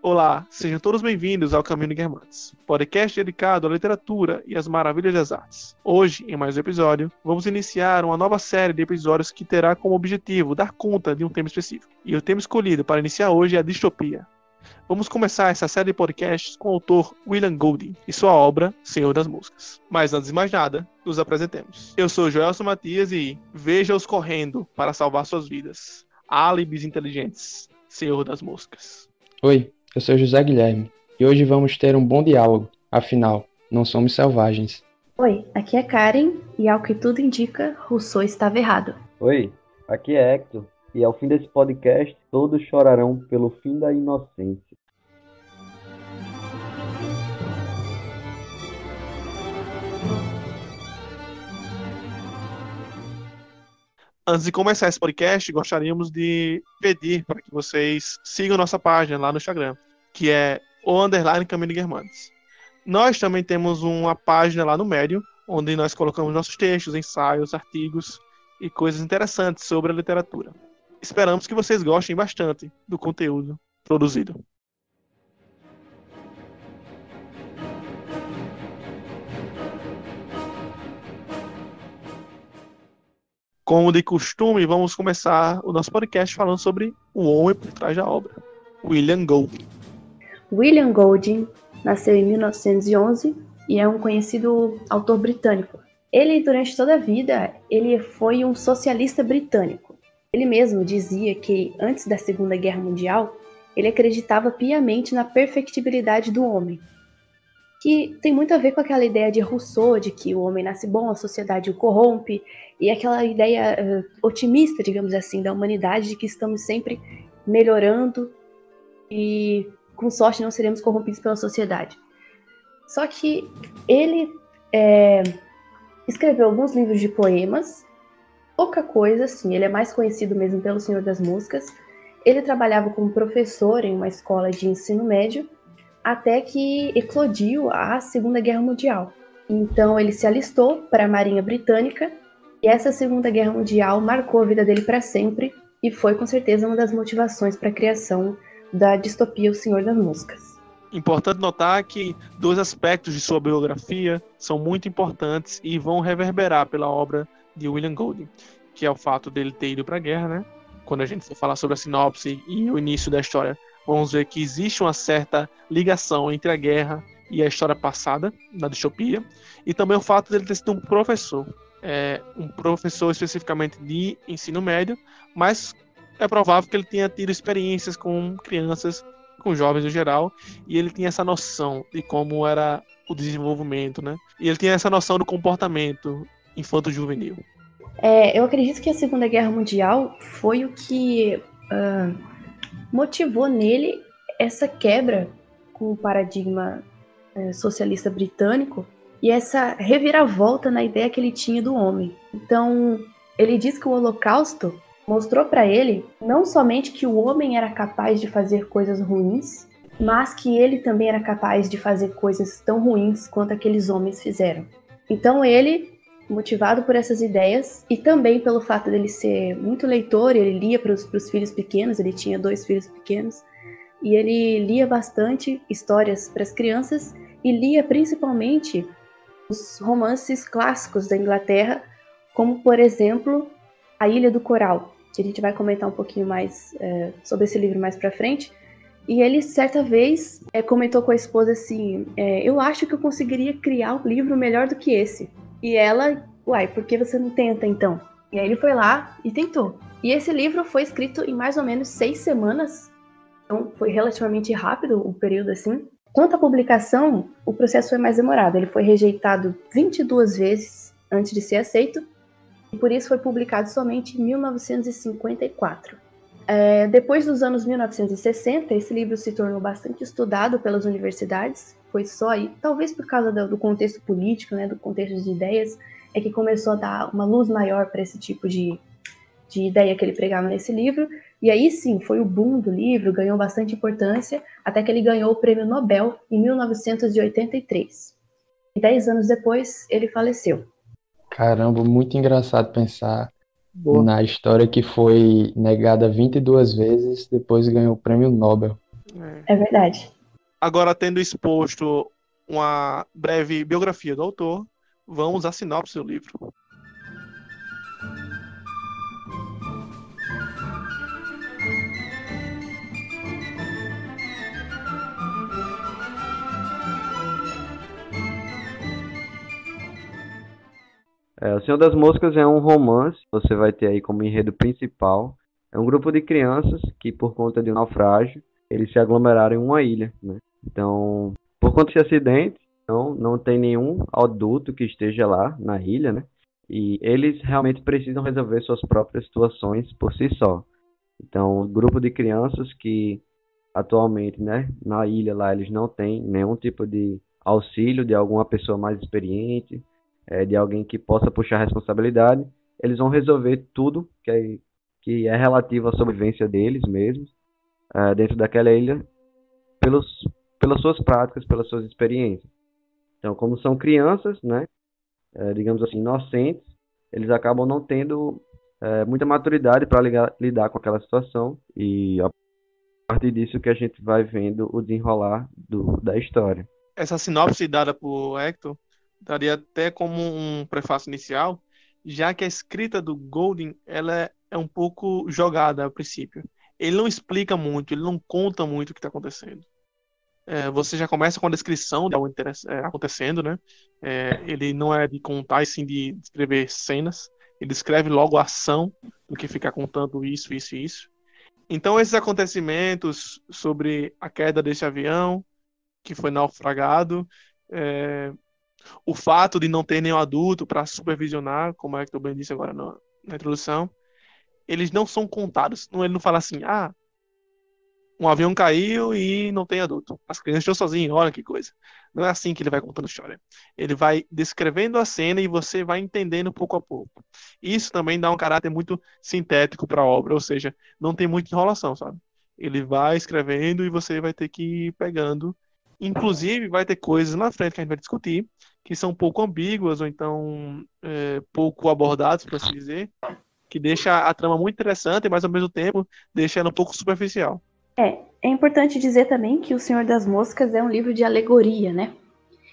Olá, sejam todos bem-vindos ao Caminho de Guermantes, podcast dedicado à literatura e às maravilhas das artes. Hoje, em mais um episódio, vamos iniciar uma nova série de episódios que terá como objetivo dar conta de um tema específico. E o tema escolhido para iniciar hoje é a distopia. Vamos começar essa série de podcasts com o autor William Golding e sua obra Senhor das Moscas. Mas antes de mais nada, nos apresentemos. Eu sou Joelson Matias e veja-os correndo para salvar suas vidas. Álibis inteligentes, Senhor das Moscas. Oi, eu sou José Guilherme e hoje vamos ter um bom diálogo, afinal, não somos selvagens. Oi, aqui é Karen e ao que tudo indica, Rousseau estava errado. Oi, aqui é Hector e ao fim desse podcast todos chorarão pelo fim da inocência. Antes de começar esse podcast, gostaríamos de pedir para que vocês sigam nossa página lá no Instagram, que é _Caminho de Guermantes. Nós também temos uma página lá no Medium, onde nós colocamos nossos textos, ensaios, artigos e coisas interessantes sobre a literatura. Esperamos que vocês gostem bastante do conteúdo produzido. Como de costume, vamos começar o nosso podcast falando sobre o homem por trás da obra, William Golding. William Golding nasceu em 1911 e é um conhecido autor britânico. Ele, durante toda a vida, ele foi um socialista britânico. Ele mesmo dizia que, antes da Segunda Guerra Mundial, ele acreditava piamente na perfectibilidade do homem, que tem muito a ver com aquela ideia de Rousseau, de que o homem nasce bom, a sociedade o corrompe, e aquela ideia otimista, digamos assim, da humanidade, de que estamos sempre melhorando e, com sorte, não seremos corrompidos pela sociedade. Só que ele escreveu alguns livros de poemas, pouca coisa, assim, ele é mais conhecido mesmo pelo Senhor das Moscas. Ele trabalhava como professor em uma escola de ensino médio, até que eclodiu a Segunda Guerra Mundial. Então ele se alistou para a Marinha Britânica, e essa Segunda Guerra Mundial marcou a vida dele para sempre, e foi com certeza uma das motivações para a criação da distopia O Senhor das Moscas. Importante notar que dois aspectos de sua biografia são muito importantes e vão reverberar pela obra de William Golding, que é o fato dele ter ido para a guerra, né? Quando a gente for falar sobre a sinopse e o início da história, vamos ver que existe uma certa ligação entre a guerra e a história passada da distopia, e também o fato dele ter sido um professor especificamente de ensino médio, mas é provável que ele tenha tido experiências com crianças, com jovens no geral, e ele tinha essa noção de como era o desenvolvimento, né? E ele tinha essa noção do comportamento infanto-juvenil. Eu acredito que a Segunda Guerra Mundial foi o que motivou nele essa quebra com o paradigma socialista britânico e essa reviravolta na ideia que ele tinha do homem. Então, ele diz que o Holocausto mostrou para ele não somente que o homem era capaz de fazer coisas ruins, mas que ele também era capaz de fazer coisas tão ruins quanto aqueles homens fizeram. Então ele, motivado por essas ideias e também pelo fato dele ser muito leitor, ele lia para os filhos pequenos, ele tinha 2 filhos pequenos, e ele lia bastante histórias para as crianças e lia principalmente os romances clássicos da Inglaterra, como, por exemplo, A Ilha do Coral, que a gente vai comentar um pouquinho mais sobre esse livro mais para frente. E ele, certa vez, comentou com a esposa assim, eu acho que eu conseguiria criar um livro melhor do que esse. E ela, por que você não tenta então? E aí ele foi lá e tentou. E esse livro foi escrito em mais ou menos 6 semanas, então foi relativamente rápido o período assim. Quanto à publicação, o processo foi mais demorado. Ele foi rejeitado 22 vezes antes de ser aceito, e por isso foi publicado somente em 1954. Depois dos anos 1960, esse livro se tornou bastante estudado pelas universidades. Foi só aí, talvez por causa do contexto político, né, do contexto de ideias, é que começou a dar uma luz maior para esse tipo de ideia que ele pregava nesse livro. E aí sim, foi o boom do livro, ganhou bastante importância, até que ele ganhou o Prêmio Nobel em 1983. E 10 anos depois, ele faleceu. Caramba, muito engraçado pensar Boa. na história que foi negada 22 vezes, depois ganhou o Prêmio Nobel. É verdade. Agora, tendo exposto uma breve biografia do autor, vamos à sinopse do livro. O Senhor das Moscas é um romance, você vai ter aí como enredo principal. É um grupo de crianças que, por conta de um naufrágio, eles se aglomeraram em uma ilha, né? Então, por conta desse acidente, não tem nenhum adulto que esteja lá na ilha, né? E eles realmente precisam resolver suas próprias situações por si só. Então, um grupo de crianças que atualmente, né, na ilha lá, eles não têm nenhum tipo de auxílio de alguma pessoa mais experiente, de alguém que possa puxar a responsabilidade. Eles vão resolver tudo que é relativo à sobrevivência deles mesmos, dentro daquela ilha, pelos, pelas suas práticas, pelas suas experiências. Então, como são crianças, né, digamos assim, inocentes, eles acabam não tendo muita maturidade para lidar com aquela situação, e a partir disso que a gente vai vendo o desenrolar da história. Essa sinopse dada por Hector daria até como um prefácio inicial, já que a escrita do Golding ela é um pouco jogada a princípio. Ele não explica muito, ele não conta muito o que está acontecendo. Você já começa com a descrição de algo acontecendo, né? Ele não é de contar, e sim de descrever cenas. Ele descreve logo a ação do que ficar contando isso, isso e isso. Então, esses acontecimentos sobre a queda desse avião, que foi naufragado, o fato de não ter nenhum adulto para supervisionar, como é que eu bem disse agora na introdução, eles não são contados. Ele não fala assim, um avião caiu e não tem adulto. As crianças estão sozinhas, olha que coisa. Não é assim que ele vai contando a história. Ele vai descrevendo a cena e você vai entendendo pouco a pouco. Isso também dá um caráter muito sintético para a obra, ou seja, não tem muita enrolação, sabe? Ele vai escrevendo e você vai ter que ir pegando. Inclusive, vai ter coisas na frente que a gente vai discutir que são pouco ambíguas ou então pouco abordadas, por assim dizer, que deixa a trama muito interessante, mas ao mesmo tempo deixa ela um pouco superficial. É importante dizer também que O Senhor das Moscas é um livro de alegoria, né?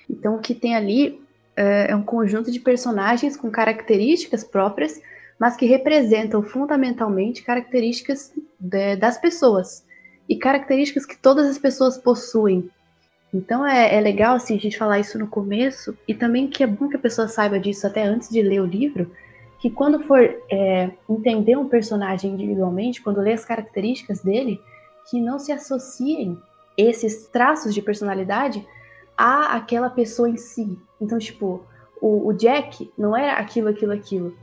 Então o que tem ali é um conjunto de personagens com características próprias, mas que representam fundamentalmente características das pessoas e características que todas as pessoas possuem. Então é legal assim, a gente falar isso no começo, e também que é bom que a pessoa saiba disso até antes de ler o livro, que quando for entender um personagem individualmente, quando ler as características dele, que não se associem esses traços de personalidade a aquela pessoa em si. Então, tipo, o Jack não era aquilo.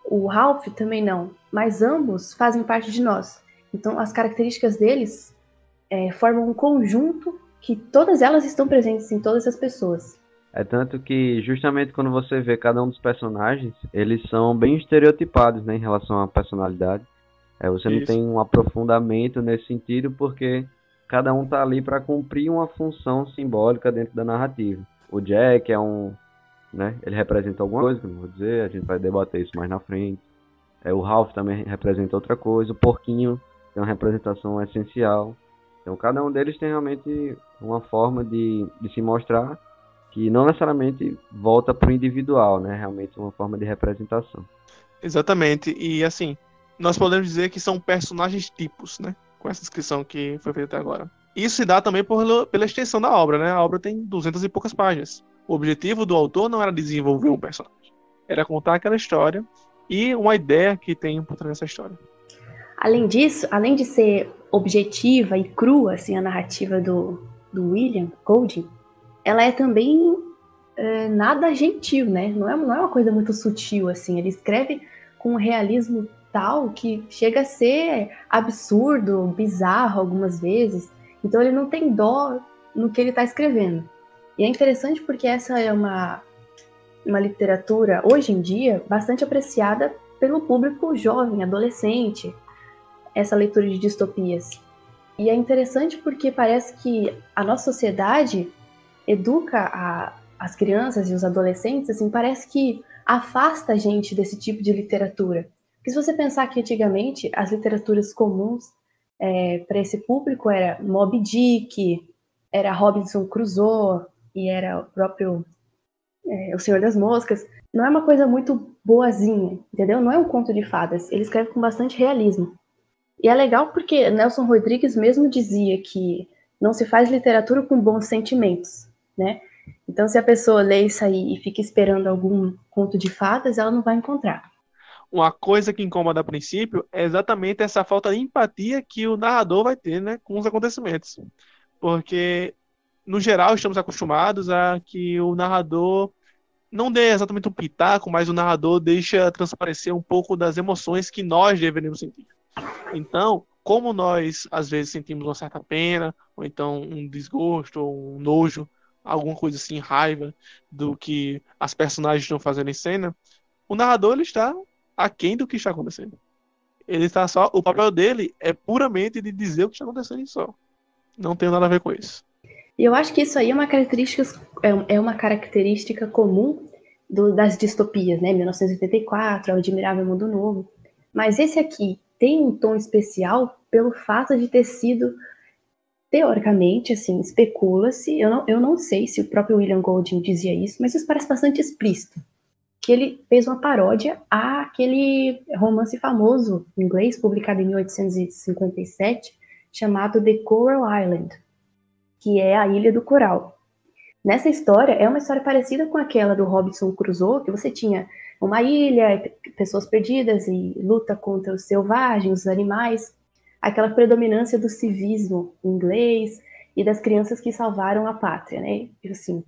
O Ralph também não. Mas ambos fazem parte de nós. Então, as características deles formam um conjunto que todas elas estão presentes em todas as pessoas. É tanto que, justamente quando você vê cada um dos personagens, eles são bem estereotipados, né, em relação à personalidade. Você não tem um aprofundamento nesse sentido, porque cada um tá ali para cumprir uma função simbólica dentro da narrativa. O Jack né, ele representa alguma coisa, que eu não vou dizer, a gente vai debater isso mais na frente. O Ralph também representa outra coisa, o Porquinho tem uma representação essencial. Então cada um deles tem realmente uma forma de se mostrar que não necessariamente volta para o individual, né? Realmente uma forma de representação. Exatamente, e assim, nós podemos dizer que são personagens tipos, né? Com essa descrição que foi feita até agora. Isso se dá também pela extensão da obra, né? A obra tem 200 e poucas páginas. O objetivo do autor não era desenvolver um personagem, era contar aquela história e uma ideia que tem por trás dessa história. Além disso, além de ser objetiva e crua, assim, a narrativa do William Golding, ela é também nada gentil, né? Não é uma coisa muito sutil, assim. Ele escreve com um realismo tal que chega a ser absurdo, bizarro algumas vezes. Então ele não tem dó no que ele está escrevendo. E é interessante porque essa é uma literatura, hoje em dia, bastante apreciada pelo público jovem, adolescente, essa leitura de distopias. E é interessante porque parece que a nossa sociedade educa as crianças e os adolescentes, assim, parece que afasta a gente desse tipo de literatura. Porque se você pensar que antigamente as literaturas comuns para esse público era Moby Dick, era Robinson Crusoe e era o próprio O Senhor das Moscas. Não é uma coisa muito boazinha, entendeu? Não é um conto de fadas. Ele escreve com bastante realismo. E é legal porque Nelson Rodrigues mesmo dizia que não se faz literatura com bons sentimentos, né? Então, se a pessoa lê isso aí e fica esperando algum conto de fadas, ela não vai encontrar. Uma coisa que incomoda a princípio é exatamente essa falta de empatia que o narrador vai ter, né, com os acontecimentos. Porque, no geral, estamos acostumados a que o narrador não dê exatamente um pitaco, mas o narrador deixa transparecer um pouco das emoções que nós deveríamos sentir. Então, como nós às vezes sentimos uma certa pena, ou então um desgosto, ou um nojo, alguma coisa assim, raiva do que as personagens estão fazendo em cena, o narrador ele está aquém do que está acontecendo. Ele está só, o papel dele é puramente de dizer o que está acontecendo e só. Não tem nada a ver com isso. E eu acho que isso aí é uma característica comum das distopias, né? 1984, O Admirável Mundo Novo. Mas esse aqui tem um tom especial pelo fato de ter sido, teoricamente, assim, especula-se, eu não sei se o próprio William Golding dizia isso, mas isso parece bastante explícito, que ele fez uma paródia àquele romance famoso em inglês, publicado em 1857, chamado The Coral Island, que é a Ilha do Coral. Nessa história, é uma história parecida com aquela do Robinson Crusoe, que você tinha uma ilha, pessoas perdidas e luta contra os selvagens, os animais, aquela predominância do civismo inglês e das crianças que salvaram a pátria, né? Assim,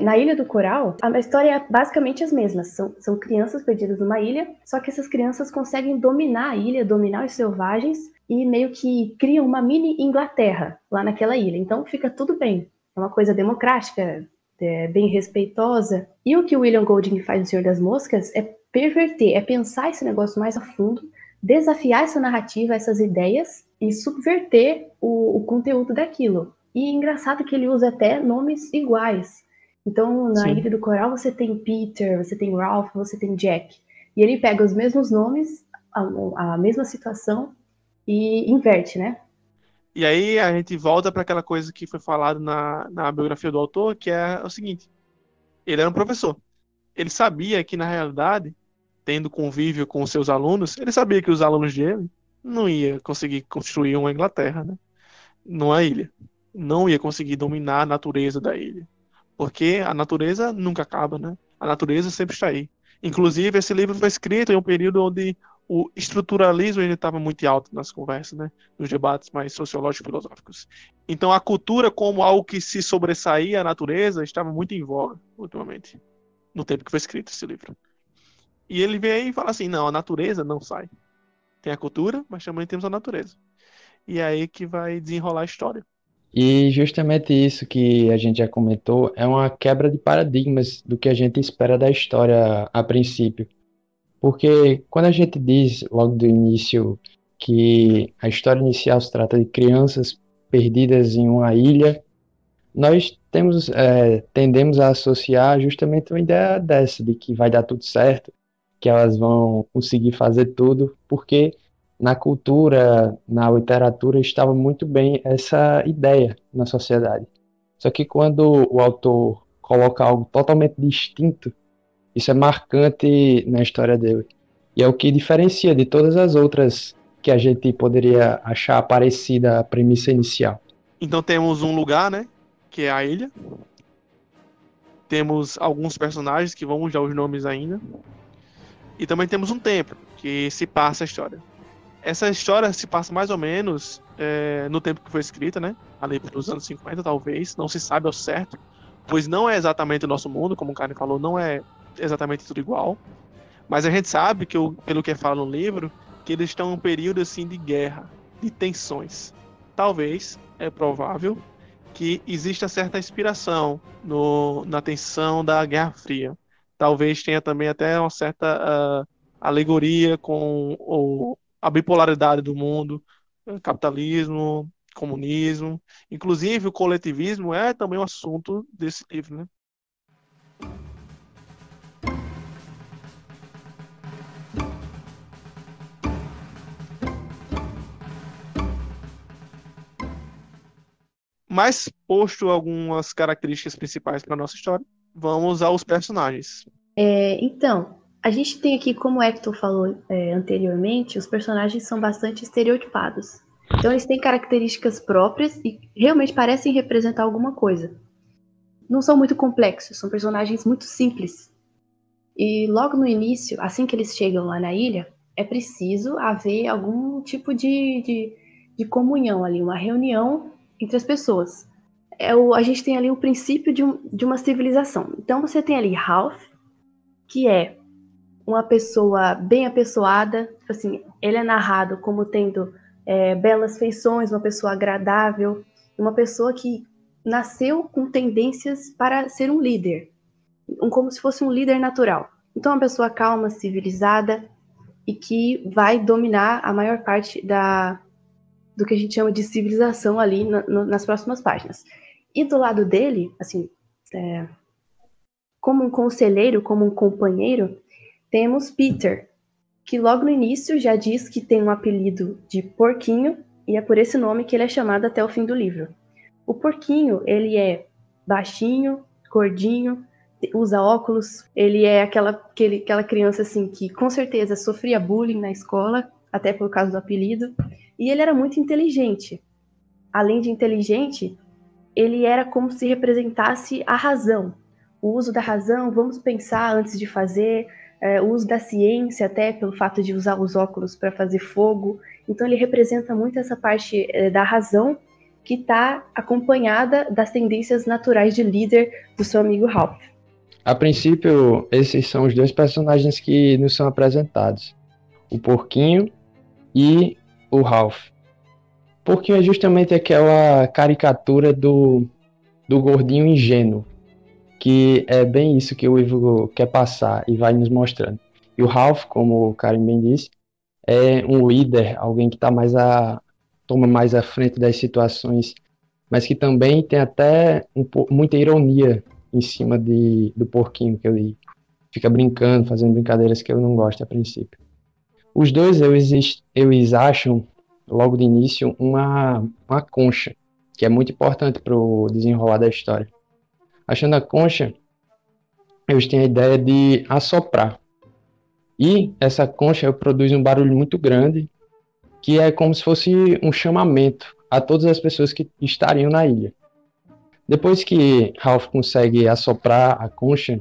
na Ilha do Coral, a história é basicamente as mesmas. São crianças perdidas numa ilha, só que essas crianças conseguem dominar a ilha, dominar os selvagens e meio que criam uma mini Inglaterra lá naquela ilha. Então fica tudo bem. É uma coisa democrática, bem respeitosa. E o que o William Golding faz no Senhor das Moscas é perverter, é pensar esse negócio mais a fundo, desafiar essa narrativa, essas ideias e subverter o conteúdo daquilo. E é engraçado que ele usa até nomes iguais. Então, na Sim. Ilha do Coral, você tem Peter, você tem Ralph, você tem Jack. E ele pega os mesmos nomes, a mesma situação, e inverte, né? E aí a gente volta para aquela coisa que foi falado na biografia do autor, que é o seguinte: ele era um professor. Ele sabia que, na realidade, tendo convívio com os seus alunos, ele sabia que os alunos dele não iam conseguir construir uma Inglaterra, né? Numa ilha. Não ia conseguir dominar a natureza da ilha. Porque a natureza nunca acaba, né? A natureza sempre está aí. Inclusive, esse livro foi escrito em um período onde o estruturalismo estava muito alto nas conversas, né? Nos debates mais sociológicos e filosóficos. Então, a cultura como algo que se sobressaía à natureza estava muito em voga, ultimamente, no tempo que foi escrito esse livro. E ele vem aí e fala assim, não, a natureza não sai. Tem a cultura, mas também temos a natureza. E é aí que vai desenrolar a história. E justamente isso que a gente já comentou é uma quebra de paradigmas do que a gente espera da história a princípio. Porque quando a gente diz logo do início que a história inicial se trata de crianças perdidas em uma ilha, nós tendemos a associar justamente uma ideia dessa, de que vai dar tudo certo, que elas vão conseguir fazer tudo, porque na cultura, na literatura, estava muito bem essa ideia na sociedade. Só que quando o autor coloca algo totalmente distinto, isso é marcante na história dele. E é o que diferencia de todas as outras que a gente poderia achar parecida à premissa inicial. Então temos um lugar, né? Que é a ilha. Temos alguns personagens que vamos dar os nomes ainda. E também temos um tempo que se passa a história. Essa história se passa mais ou menos no tempo que foi escrita, né? Ali pelos anos 50, talvez. Não se sabe ao certo. Pois não é exatamente o nosso mundo, como o Karen falou, não é exatamente tudo igual. Mas a gente sabe, que pelo que é falado no livro, que eles estão em um período assim de guerra, de tensões. Talvez, é provável, que exista certa inspiração na tensão da Guerra Fria. Talvez tenha também até uma certa alegoria com a bipolaridade do mundo, capitalismo, comunismo. Inclusive, o coletivismo é também um assunto desse livro, né? Mas, posto algumas características principais para nossa história, vamos aos personagens. Então, a gente tem aqui, como o Hector falou anteriormente, os personagens são bastante estereotipados. Então, eles têm características próprias e realmente parecem representar alguma coisa. Não são muito complexos, são personagens muito simples. E logo no início, assim que eles chegam lá na ilha, é preciso haver algum tipo de comunhão ali, uma reunião entre as pessoas. A gente tem ali o princípio de uma civilização. Então você tem ali Ralph, que é uma pessoa bem apessoada, tipo assim, ele é narrado como tendo belas feições, uma pessoa agradável, uma pessoa que nasceu com tendências para ser um líder, como se fosse um líder natural. Então, uma pessoa calma, civilizada e que vai dominar a maior parte do que a gente chama de civilização ali nas próximas páginas. E do lado dele, assim, como um conselheiro, como um companheiro, temos Peter, que logo no início já diz que tem um apelido de Porquinho, e é por esse nome que ele é chamado até o fim do livro. O Porquinho, ele é baixinho, gordinho, usa óculos, ele é aquela criança assim que com certeza sofria bullying na escola, até por causa do apelido, e ele era muito inteligente. Além de inteligente, ele era como se representasse a razão. O uso da razão, vamos pensar antes de fazer, o uso da ciência, até pelo fato de usar os óculos para fazer fogo. Então ele representa muito essa parte da razão que está acompanhada das tendências naturais de líder do seu amigo Ralph. A princípio, esses são os dois personagens que nos são apresentados, o Porquinho e o Ralph. O Porquinho é justamente aquela caricatura do gordinho ingênuo, que é bem isso que o livro quer passar e vai nos mostrando. E o Ralph, como o Karim bem disse, é um líder, alguém que toma mais à frente das situações, mas que também tem até muita ironia em cima do Porquinho, que ele fica brincando, fazendo brincadeiras que eu não gosto a princípio. Os dois, eles acham, logo de início, uma concha, que é muito importante para o desenrolar da história. Achando a concha, eles têm a ideia de assoprar. E essa concha produz um barulho muito grande, que é como se fosse um chamamento a todas as pessoas que estariam na ilha. Depois que Ralph consegue assoprar a concha,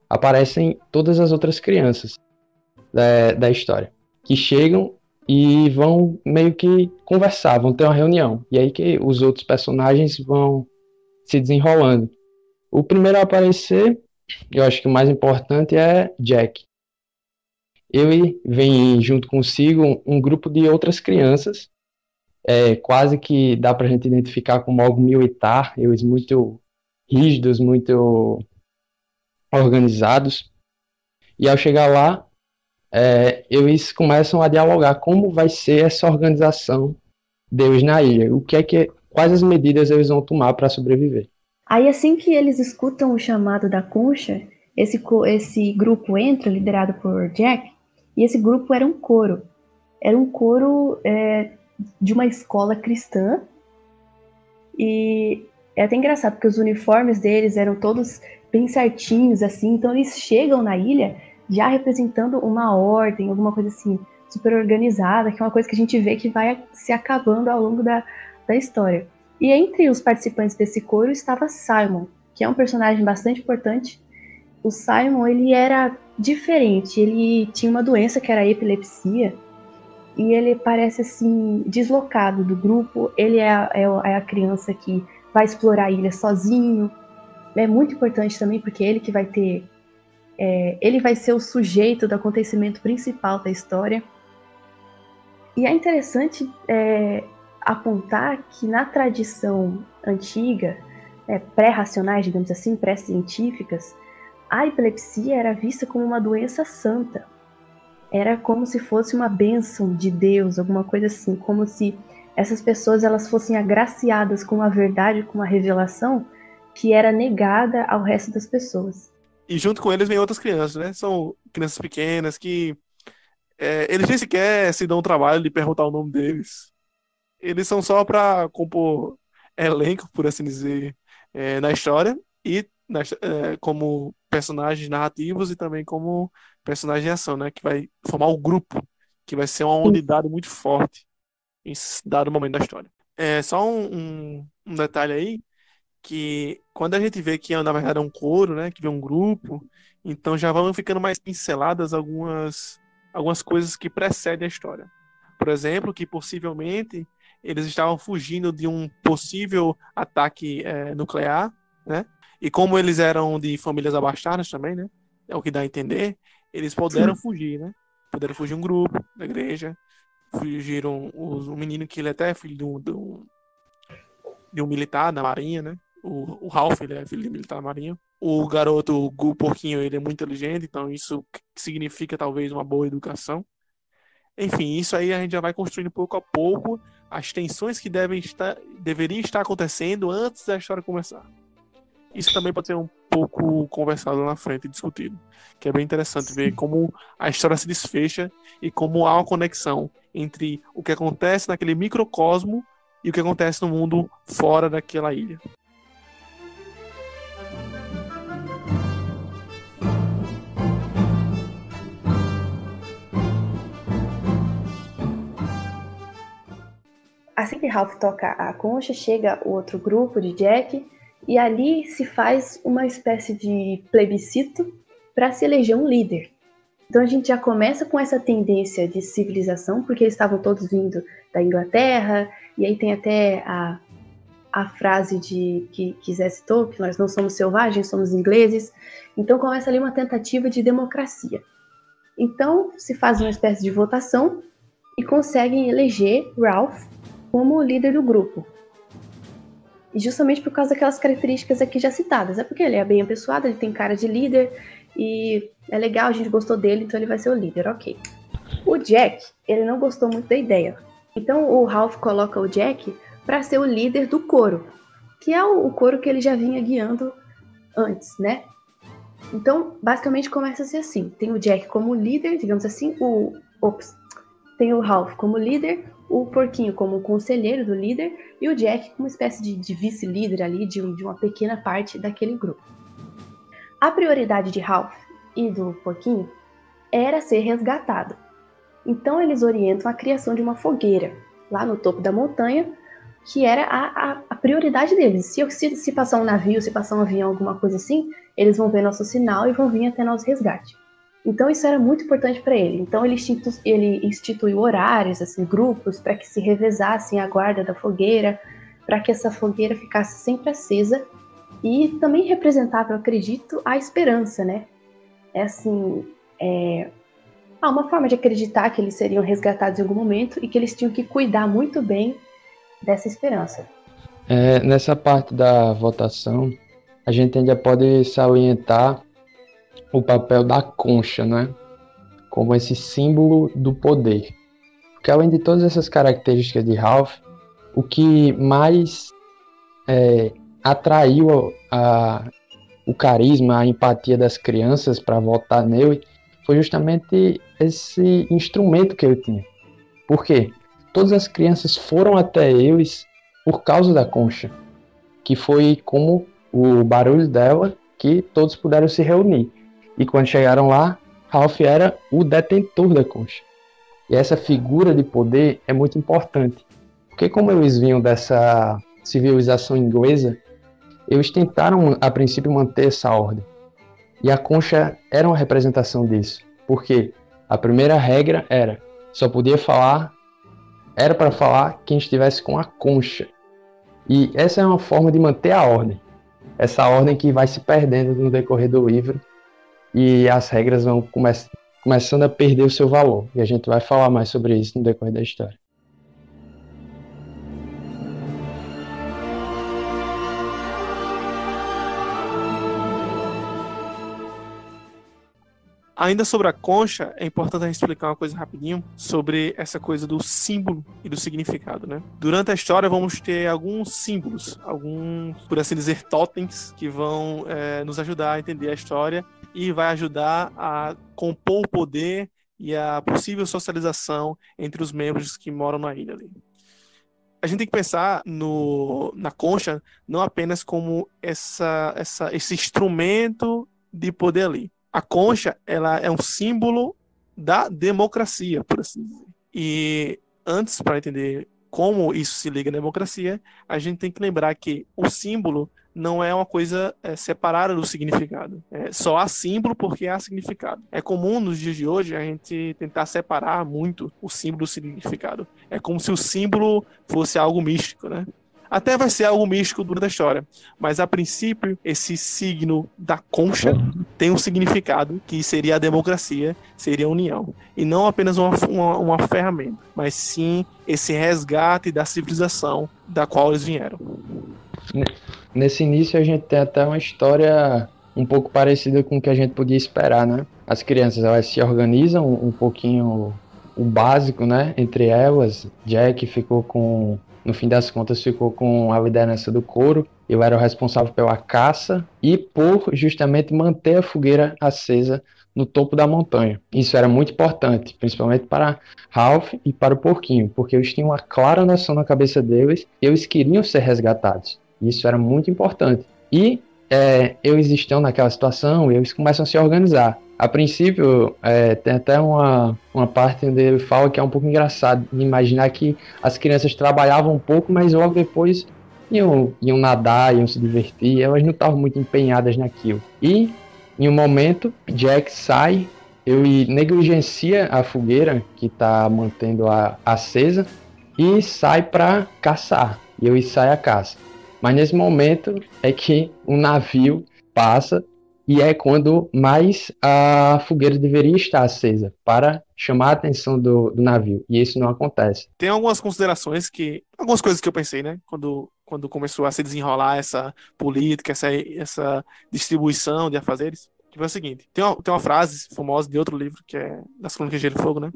aparecem todas as outras crianças da história, que chegam e vão meio que conversar, vão ter uma reunião. E aí que os outros personagens vão se desenrolando. O primeiro a aparecer, eu acho que o mais importante é Jack. Ele vem junto consigo um grupo de outras crianças, quase que dá para a gente identificar como algo militar, eles muito rígidos, muito organizados. E ao chegar lá, eles começam a dialogar como vai ser essa organização deles na ilha, quais as medidas eles vão tomar para sobreviver. Aí assim que eles escutam o chamado da concha, esse grupo entra, liderado por Jack, e esse grupo era um coro. Era um coro de uma escola cristã, e é até engraçado, porque os uniformes deles eram todos bem certinhos, assim, então eles chegam na ilha já representando uma ordem, alguma coisa assim, super organizada, que é uma coisa que a gente vê que vai se acabando ao longo da história. E entre os participantes desse coro estava Simon, que é um personagem bastante importante. O Simon, ele era diferente, ele tinha uma doença que era a epilepsia, e ele parece assim deslocado do grupo. Ele é a criança que vai explorar a ilha sozinho. É muito importante também porque ele que vai ter ele vai ser o sujeito do acontecimento principal da história. E é interessante apontar que na tradição antiga, pré-racionais, digamos assim, pré-científicas, a epilepsia era vista como uma doença santa. Era como se fosse uma bênção de Deus, alguma coisa assim, como se essas pessoas elas fossem agraciadas com a verdade, com a revelação que era negada ao resto das pessoas. E junto com eles vem outras crianças, né? São crianças pequenas que eles nem sequer se dão o trabalho de perguntar o nome deles. Eles são só pra compor elenco, por assim dizer, na história, e como personagens narrativos e também como personagem de ação, né? Que vai formar o grupo, que vai ser uma unidade muito forte em dado momento da história. É só um detalhe aí, que quando a gente vê que na verdade é um coro, né? Que vê um grupo, então já vão ficando mais pinceladas algumas coisas que precedem a história. Por exemplo, que possivelmente eles estavam fugindo de um possível ataque nuclear, né? E como eles eram de famílias abastadas também, né? É o que dá a entender, eles puderam fugir, né? Puderam fugir um grupo da igreja, fugiram um menino que ele até é filho de um militar da marinha, né? O Ralph, ele é filho de militar da marinha. O garoto, o porquinho, ele é muito inteligente, então isso significa talvez uma boa educação. Enfim, isso aí a gente já vai construindo pouco a pouco as tensões que deveriam estar acontecendo antes da história começar. Isso também pode ser um pouco conversado lá na frente e discutido, que é bem interessante ver como a história se desfecha e como há uma conexão entre o que acontece naquele microcosmo e o que acontece no mundo fora daquela ilha. Assim que Ralph toca a concha, chega o outro grupo de Jack e ali se faz uma espécie de plebiscito para se eleger um líder. Então a gente já começa com essa tendência de civilização, porque eles estavam todos vindo da Inglaterra, e aí tem até a frase que Zé citou, que nós não somos selvagens, somos ingleses. Então começa ali uma tentativa de democracia. Então se faz uma espécie de votação e conseguem eleger Ralph como líder do grupo. E justamente por causa daquelas características aqui já citadas. É porque ele é bem apessoado, ele tem cara de líder, e é legal, a gente gostou dele, então ele vai ser o líder, ok. O Jack, ele não gostou muito da ideia. Então o Ralph coloca o Jack para ser o líder do coro, que é o coro que ele já vinha guiando antes, né? Então, basicamente começa a ser assim. Tem o Jack como líder, digamos assim, tem o Ralph como líder, o Porquinho como conselheiro do líder e o Jack como uma espécie de vice-líder ali de uma pequena parte daquele grupo. A prioridade de Ralph e do Porquinho era ser resgatado. Então eles orientam a criação de uma fogueira lá no topo da montanha, que era a prioridade deles. Se passar um navio, se passar um avião, alguma coisa assim, eles vão ver nosso sinal e vão vir até nosso resgate. Então isso era muito importante para ele. Então ele instituiu horários, assim, grupos, para que se revezassem a guarda da fogueira, para que essa fogueira ficasse sempre acesa e também representava, eu acredito, a esperança, né? É assim, uma forma de acreditar que eles seriam resgatados em algum momento e que eles tinham que cuidar muito bem dessa esperança. Nessa parte da votação, a gente ainda pode salientar o papel da concha, né? Como esse símbolo do poder. Porque além de todas essas características de Ralph, o que mais atraiu o carisma, a empatia das crianças para votar nele foi justamente esse instrumento que ele tinha. Por quê? Todas as crianças foram até eles por causa da concha, que foi como o barulho dela que todos puderam se reunir. E quando chegaram lá, Ralph era o detentor da concha. E essa figura de poder é muito importante, porque como eles vinham dessa civilização inglesa, eles tentaram a princípio manter essa ordem. E a concha era uma representação disso, porque a primeira regra só podia falar, era para falar quem estivesse com a concha. E essa é uma forma de manter a ordem. Essa ordem que vai se perdendo no decorrer do livro e as regras vão começando a perder o seu valor. E a gente vai falar mais sobre isso no decorrer da história. Ainda sobre a concha, é importante a gente explicar uma coisa rapidinho sobre essa coisa do símbolo e do significado, né? Durante a história vamos ter alguns símbolos, alguns, por assim dizer, totens, que vão nos ajudar a entender a história e vai ajudar a compor o poder e a possível socialização entre os membros que moram na ilha ali. a gente tem que pensar na concha não apenas como esse instrumento de poder ali. A concha, ela é um símbolo da democracia, por assim dizer. E antes, para entender como isso se liga à democracia, a gente tem que lembrar que o símbolo não é uma coisa separada do significado. Só há símbolo porque há significado. É comum nos dias de hoje a gente tentar separar muito o símbolo do significado. É como se o símbolo fosse algo místico, né? Até vai ser algo místico durante a história, mas a princípio esse signo da concha tem um significado que seria a democracia, seria a união, e não apenas uma ferramenta, mas sim esse resgate da civilização da qual eles vieram. Nesse início a gente tem até uma história um pouco parecida com o que a gente podia esperar, né? As crianças, elas se organizam um pouquinho, o básico, né? Entre elas, Jack ficou no fim das contas, ficou com a liderança do coro. Eu era o responsável pela caça e por justamente manter a fogueira acesa no topo da montanha. Isso era muito importante, principalmente para Ralph e para o porquinho, porque eles tinham uma clara noção na cabeça deles que eles queriam ser resgatados. Isso era muito importante. E eles estão naquela situação e eles começam a se organizar. A princípio, tem até uma parte onde ele fala que é um pouco engraçado de imaginar que as crianças trabalhavam um pouco, mas logo depois iam nadar, iam se divertir, elas não estavam muito empenhadas naquilo. E, em um momento, Jack sai e negligencia a fogueira que está mantendo acesa e sai para caçar. E ele sai à caça. Mas nesse momento é que um navio passa e é quando mais a fogueira deveria estar acesa para chamar a atenção do navio. E isso não acontece. Tem algumas considerações algumas coisas que eu pensei, né? Quando começou a se desenrolar essa política, essa distribuição de afazeres. Que foi o seguinte: tem uma frase famosa de outro livro, que é das Crônicas de Gelo e Fogo, né?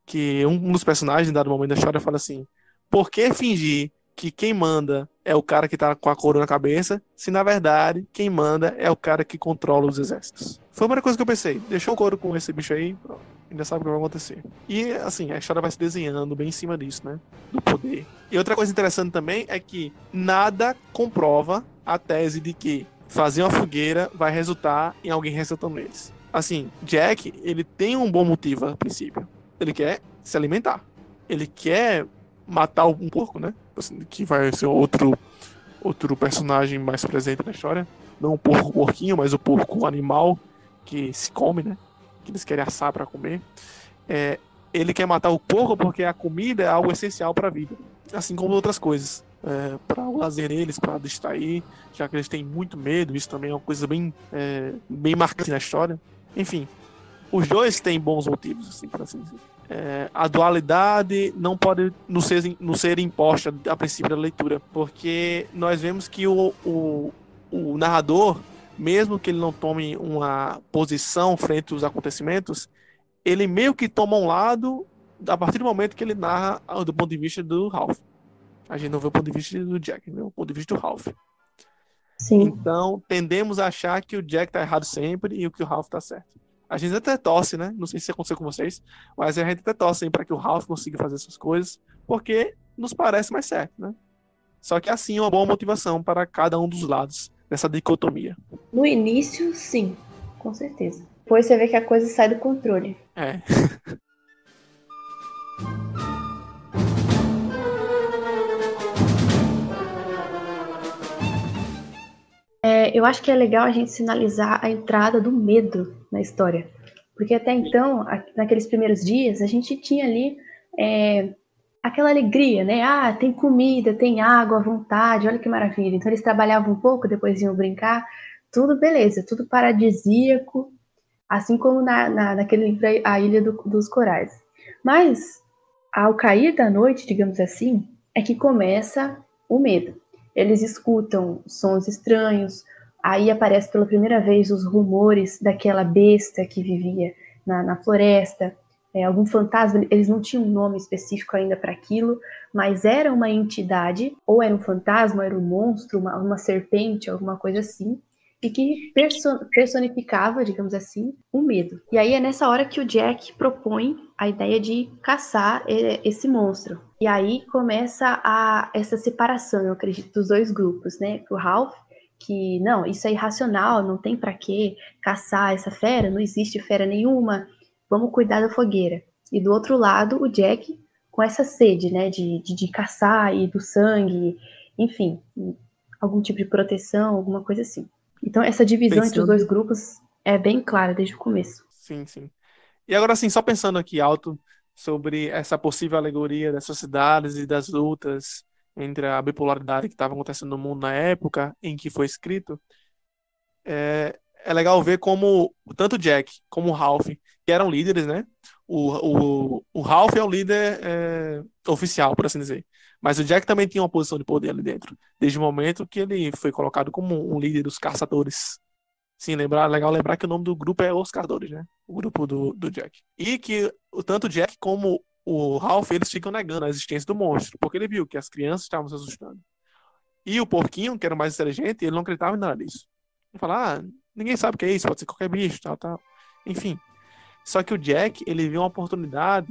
Que um dos personagens, em dado momento da história, fala assim: por que fingir que quem manda é o cara que tá com a coroa na cabeça, se na verdade quem manda é o cara que controla os exércitos? Foi a primeira coisa que eu pensei. Deixou o couro com esse bicho aí, pronto, ainda sabe o que vai acontecer. E assim, a história vai se desenhando bem em cima disso, né? Do poder. E outra coisa interessante também é que nada comprova a tese de que fazer uma fogueira vai resultar em alguém resgatando eles. Assim, Jack, ele tem um bom motivo a princípio. Ele quer se alimentar. Ele quer matar um porco, né? Assim, que vai ser outro personagem mais presente na história. Não o porco porquinho, mas o porco animal que se come, né? Que eles querem assar para comer. Ele quer matar o porco porque a comida é algo essencial para a vida. Assim como outras coisas. Para o lazer deles, para distrair, já que eles têm muito medo. Isso também é uma coisa bem marcante na história. Enfim, os dois têm bons motivos, assim, para assim dizer. A dualidade não pode nos ser imposta a princípio da leitura, porque nós vemos que o narrador, mesmo que ele não tome uma posição frente aos acontecimentos, ele meio que toma um lado a partir do momento que ele narra do ponto de vista do Ralph. A gente não vê o ponto de vista do Jack, vê o ponto de vista do Ralph. Sim. Então, tendemos a achar que o Jack tá errado sempre e que o Ralph tá certo. A gente até torce, né? Não sei se aconteceu com vocês, mas a gente até torce para que o Ralph consiga fazer essas coisas, porque nos parece mais certo, né? Só que assim é uma boa motivação para cada um dos lados nessa dicotomia. No início, sim, com certeza. Depois você vê que a coisa sai do controle. É. Eu acho que é legal a gente sinalizar a entrada do medo na história. Porque até então, naqueles primeiros dias, a gente tinha ali aquela alegria, né? Ah, tem comida, tem água à vontade, olha que maravilha. Então eles trabalhavam um pouco, depois iam brincar, tudo beleza, tudo paradisíaco, assim como naquele livro A Ilha dos Corais. Mas, ao cair da noite, digamos assim, é que começa o medo. Eles escutam sons estranhos, aí aparece pela primeira vez os rumores daquela besta que vivia na floresta, algum fantasma. Eles não tinham um nome específico ainda para aquilo, mas era uma entidade, ou era um fantasma, ou era um monstro, uma serpente, alguma coisa assim, e que personificava, digamos assim, o medo. E aí é nessa hora que o Jack propõe a ideia de caçar esse monstro. E aí começa essa separação, eu acredito, dos dois grupos, né? O Ralph, que, não, isso é irracional, não tem pra que caçar essa fera, não existe fera nenhuma, vamos cuidar da fogueira. E do outro lado, o Jack, com essa sede, né, de caçar e do sangue, enfim, algum tipo de proteção, alguma coisa assim. Então, essa divisão entre os dois Pensando. grupos é bem clara desde o começo. Sim, sim. E agora, assim, só pensando aqui alto sobre essa possível alegoria das sociedades e das lutas entre a bipolaridade que estava acontecendo no mundo na época em que foi escrito, é legal ver como tanto o Jack como o Ralph, que eram líderes, né? O Ralph é o líder oficial, por assim dizer. Mas o Jack também tinha uma posição de poder ali dentro, desde o momento que ele foi colocado como um líder dos caçadores. Sim, legal lembrar que o nome do grupo é Os Caçadores, né? O grupo do Jack. E que tanto o Jack como o Ralph, eles ficam negando a existência do monstro, porque ele viu que as crianças estavam se assustando. E o porquinho, que era o mais inteligente, ele não acreditava em nada disso. Ele fala, ninguém sabe o que é isso, pode ser qualquer bicho, tal, tal. Enfim. Só que o Jack, ele viu uma oportunidade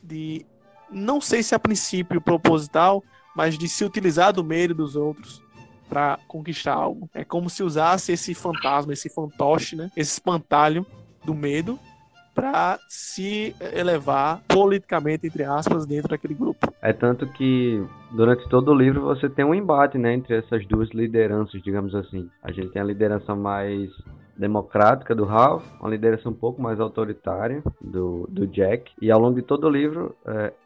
de, não sei se a princípio proposital, mas de se utilizar do medo dos outros para conquistar algo. É como se usasse esse fantasma, esse fantoche, né? Esse espantalho do medo para se elevar politicamente, entre aspas, dentro daquele grupo. É tanto que durante todo o livro você tem um embate, né, entre essas duas lideranças, digamos assim. A gente tem a liderança mais democrática do Ralph, uma liderança um pouco mais autoritária do Jack. E ao longo de todo o livro,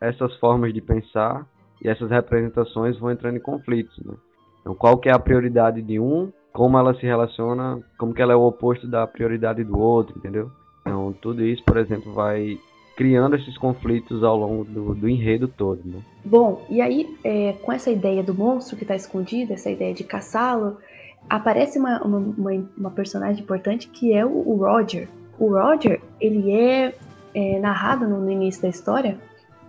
essas formas de pensar e essas representações vão entrando em conflitos, né? Então, qual que é a prioridade de um, como ela se relaciona, como que ela é o oposto da prioridade do outro, entendeu? Então, tudo isso, por exemplo, vai criando esses conflitos ao longo do enredo todo, né? Bom, e aí, com essa ideia do monstro que está escondido, essa ideia de caçá-lo, aparece uma personagem importante que é o Roger. O Roger, ele é narrado no início da história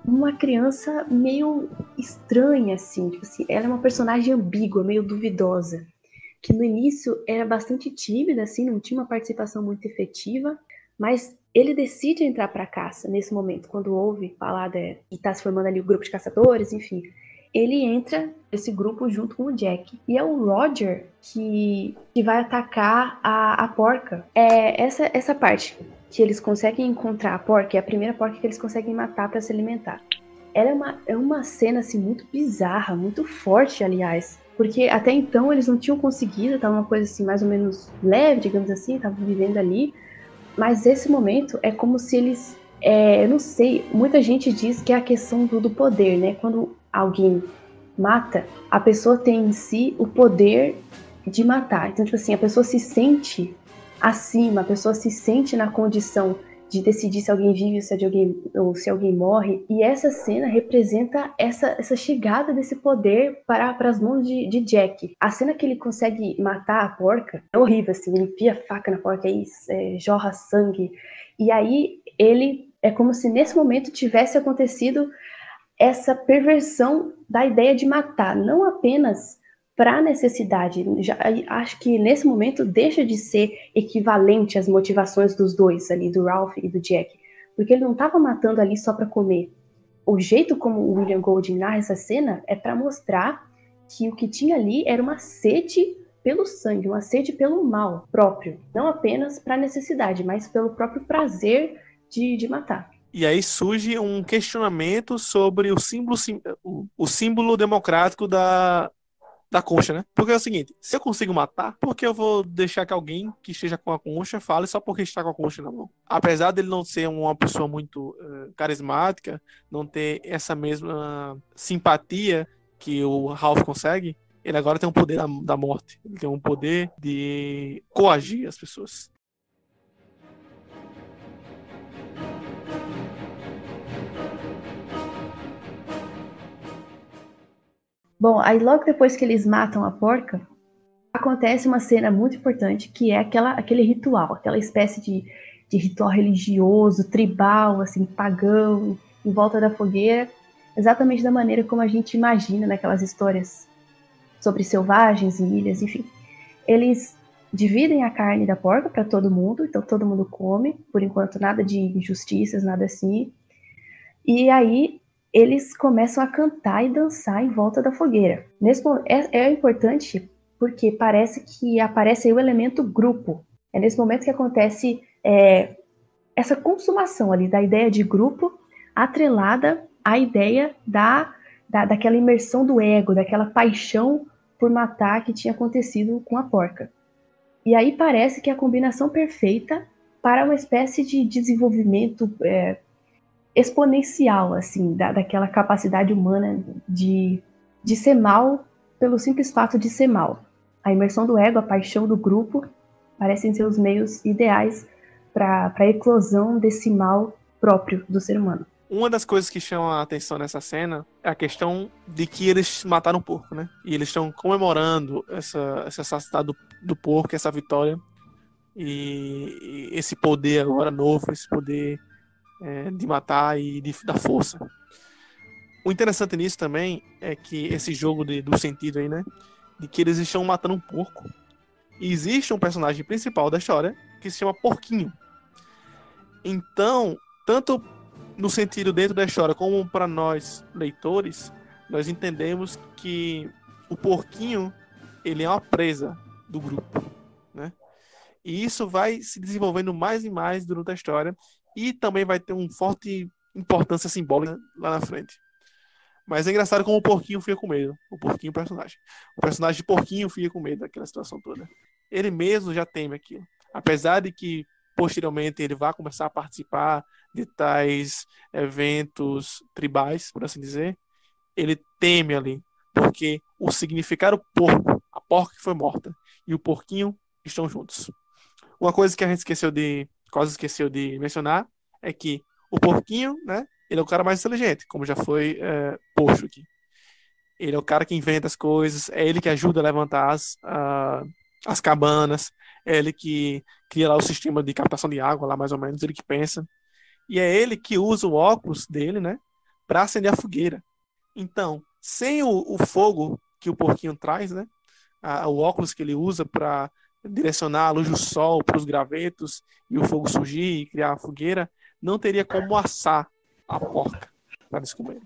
uma criança meio estranha, assim, tipo assim, ela é uma personagem ambígua, meio duvidosa, que no início era bastante tímida, assim, não tinha uma participação muito efetiva, mas ele decide entrar para a caça nesse momento, quando ouve falar e está se formando ali o grupo de caçadores, enfim. Ele entra nesse grupo junto com o Jack. E é o Roger que vai atacar a porca. É essa parte que eles conseguem encontrar a porca, é a primeira porca que eles conseguem matar para se alimentar. Ela é uma cena assim, muito bizarra, muito forte, aliás. Porque até então eles não tinham conseguido, tava uma coisa assim mais ou menos leve, digamos assim, estavam vivendo ali. Mas esse momento é como se eles. Eu não sei, muita gente diz que é a questão do poder, né? Quando alguém mata, a pessoa tem em si o poder de matar. Então, tipo assim, a pessoa se sente acima, a pessoa se sente na condição de decidir se alguém vive ou se alguém morre. E essa cena representa essa chegada desse poder para as mãos de Jack. A cena que ele consegue matar a porca é horrível, assim, ele enfia a faca na porca e jorra sangue. E aí ele é como se nesse momento tivesse acontecido essa perversão da ideia de matar, não apenas para necessidade. Acho que nesse momento deixa de ser equivalente às motivações dos dois ali, do Ralph e do Jack, porque ele não estava matando ali só para comer. O jeito como o William Golding narra essa cena é para mostrar que o que tinha ali era uma sede pelo sangue, uma sede pelo mal próprio, não apenas para necessidade, mas pelo próprio prazer de matar. E aí surge um questionamento sobre o símbolo democrático da concha, né? Porque é o seguinte, se eu consigo matar, por que eu vou deixar que alguém que esteja com a concha fale só porque está com a concha na mão? Apesar dele não ser uma pessoa muito carismática, não ter essa mesma simpatia que o Ralph consegue, ele agora tem um poder da morte. Ele tem um poder de coagir as pessoas. Bom, aí logo depois que eles matam a porca, acontece uma cena muito importante, que é aquele ritual, aquela espécie de ritual religioso, tribal, assim, pagão, em volta da fogueira, exatamente da maneira como a gente imagina naquelas histórias sobre selvagens e ilhas, enfim. Eles dividem a carne da porca para todo mundo, então todo mundo come, por enquanto nada de injustiças, nada assim. E aí eles começam a cantar e dançar em volta da fogueira. É importante porque parece que aparece aí o elemento grupo. É nesse momento que acontece essa consumação ali da ideia de grupo atrelada à ideia daquela imersão do ego, daquela paixão por matar que tinha acontecido com a porca. E aí parece que é a combinação perfeita para uma espécie de desenvolvimento exponencial, assim, daquela capacidade humana de ser mal pelo simples fato de ser mal. A imersão do ego, a paixão do grupo, parecem ser os meios ideais para a eclosão desse mal próprio do ser humano. Uma das coisas que chama a atenção nessa cena é a questão de que eles mataram um porco, né? E eles estão comemorando esse assassinato do porco, essa vitória. E esse poder agora novo, esse poder de matar e da força. O interessante nisso também é que esse jogo do sentido aí, né? De que eles estão matando um porco. E existe um personagem principal da história que se chama Porquinho. Então, tanto no sentido dentro da história como para nós leitores, nós entendemos que o porquinho ele é uma presa do grupo, né? E isso vai se desenvolvendo mais e mais durante a história e também vai ter uma forte importância simbólica lá na frente. Mas é engraçado como o porquinho fica com medo. O porquinho personagem. O personagem de porquinho fica com medo daquela situação toda. Ele mesmo já teme aquilo. Apesar de que posteriormente ele vai começar a participar de tais eventos tribais, por assim dizer, ele teme ali, porque o significado porco, a porca que foi morta, e o porquinho estão juntos. Uma coisa que a gente quase esqueceu de mencionar, é que o porquinho, né, ele é o cara mais inteligente, como já foi posto aqui. Ele é o cara que inventa as coisas, é ele que ajuda a levantar as cabanas, é ele que cria lá o sistema de captação de água, lá mais ou menos, ele que pensa. E é ele que usa o óculos dele, né, para acender a fogueira. Então, sem o fogo que o porquinho traz, né, o óculos que ele usa para direcionar a luz do sol para os gravetos e o fogo surgir e criar a fogueira, não teria como assar a porca para eles comerem.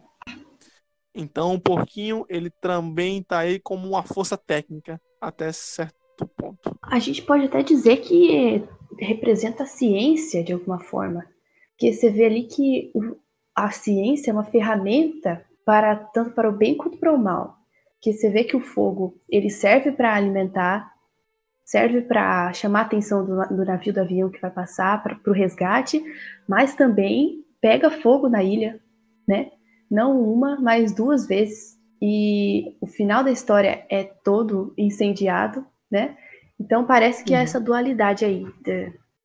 Então, o porquinho ele também está aí como uma força técnica até certo ponto. A gente pode até dizer que representa a ciência de alguma forma, porque você vê ali que a ciência é uma ferramenta tanto para o bem quanto para o mal. Que você vê que o fogo ele serve para alimentar, serve para chamar a atenção do navio, do avião que vai passar para o resgate, mas também pega fogo na ilha, né? Não uma, mas 2 vezes. E o final da história é todo incendiado, né? Então parece que é essa dualidade aí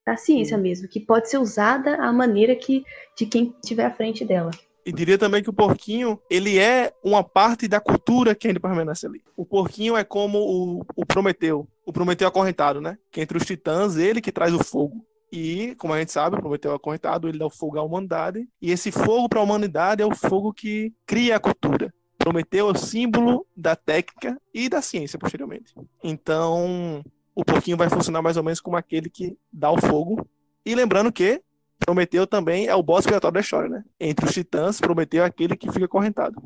da ciência mesmo, que pode ser usada à maneira de quem estiver à frente dela. E diria também que o porquinho, ele é uma parte da cultura que ainda permanece ali. O porquinho é como o Prometeu. O Prometeu acorrentado, né? Que entre os titãs, ele que traz o fogo. E, como a gente sabe, o Prometeu acorrentado, ele dá o fogo à humanidade. E esse fogo para a humanidade é o fogo que cria a cultura. Prometeu é o símbolo da técnica e da ciência, posteriormente. Então, o porquinho vai funcionar mais ou menos como aquele que dá o fogo. E lembrando que Prometeu também é o boss expiatório da história, né? Entre os titãs, Prometeu é aquele que fica acorrentado.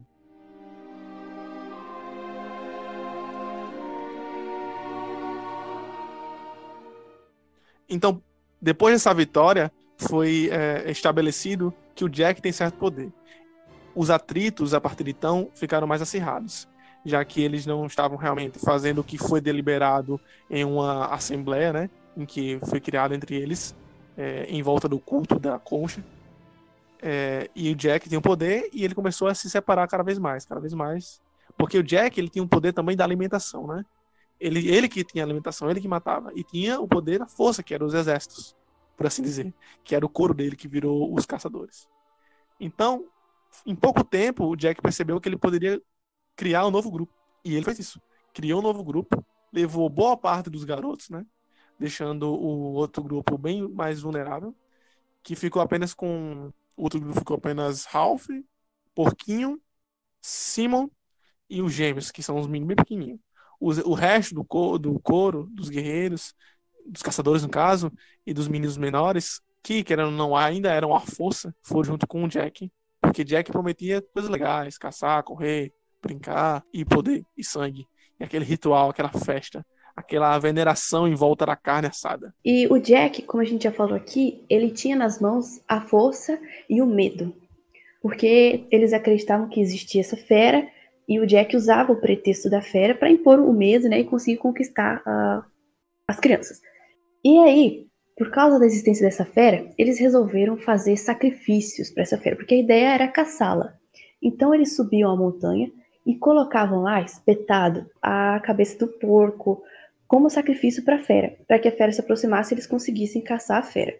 Então, depois dessa vitória, foi estabelecido que o Jack tem certo poder. Os atritos, a partir de então, ficaram mais acirrados, já que eles não estavam realmente fazendo o que foi deliberado em uma assembleia, né? Em que foi criado entre eles, em volta do culto da concha. E o Jack tinha um poder e ele começou a se separar cada vez mais. Porque o Jack ele tinha um poder também da alimentação, né? Ele que tinha alimentação, ele que matava. E tinha o poder da força, que eram os exércitos, por assim dizer. Que era o couro dele que virou os caçadores. Então, em pouco tempo, o Jack percebeu que ele poderia criar um novo grupo. E ele fez isso. Criou um novo grupo, levou boa parte dos garotos, né? Deixando o outro grupo bem mais vulnerável, que ficou apenas com... O outro grupo ficou apenas Ralph, Porquinho, Simon e os gêmeos, que são os meninos bem pequenininhos. O resto do coro, dos guerreiros, dos caçadores no caso, e dos meninos menores, que querendo ou não ainda eram a força, foram junto com o Jack, Porque Jack prometia coisas legais, caçar, correr, brincar e poder e sangue. E aquele ritual, aquela festa, aquela veneração em volta da carne assada. E o Jack, como a gente já falou aqui, ele tinha nas mãos a força e o medo. Porque eles acreditavam que existia essa fera e o Jack usava o pretexto da fera para impor o medo, né, e conseguir conquistar as crianças. E aí, por causa da existência dessa fera, eles resolveram fazer sacrifícios para essa fera, porque a ideia era caçá-la. Então eles subiam a montanha e colocavam lá, espetado, a cabeça do porco como sacrifício para a fera, para que a fera se aproximasse e eles conseguissem caçar a fera.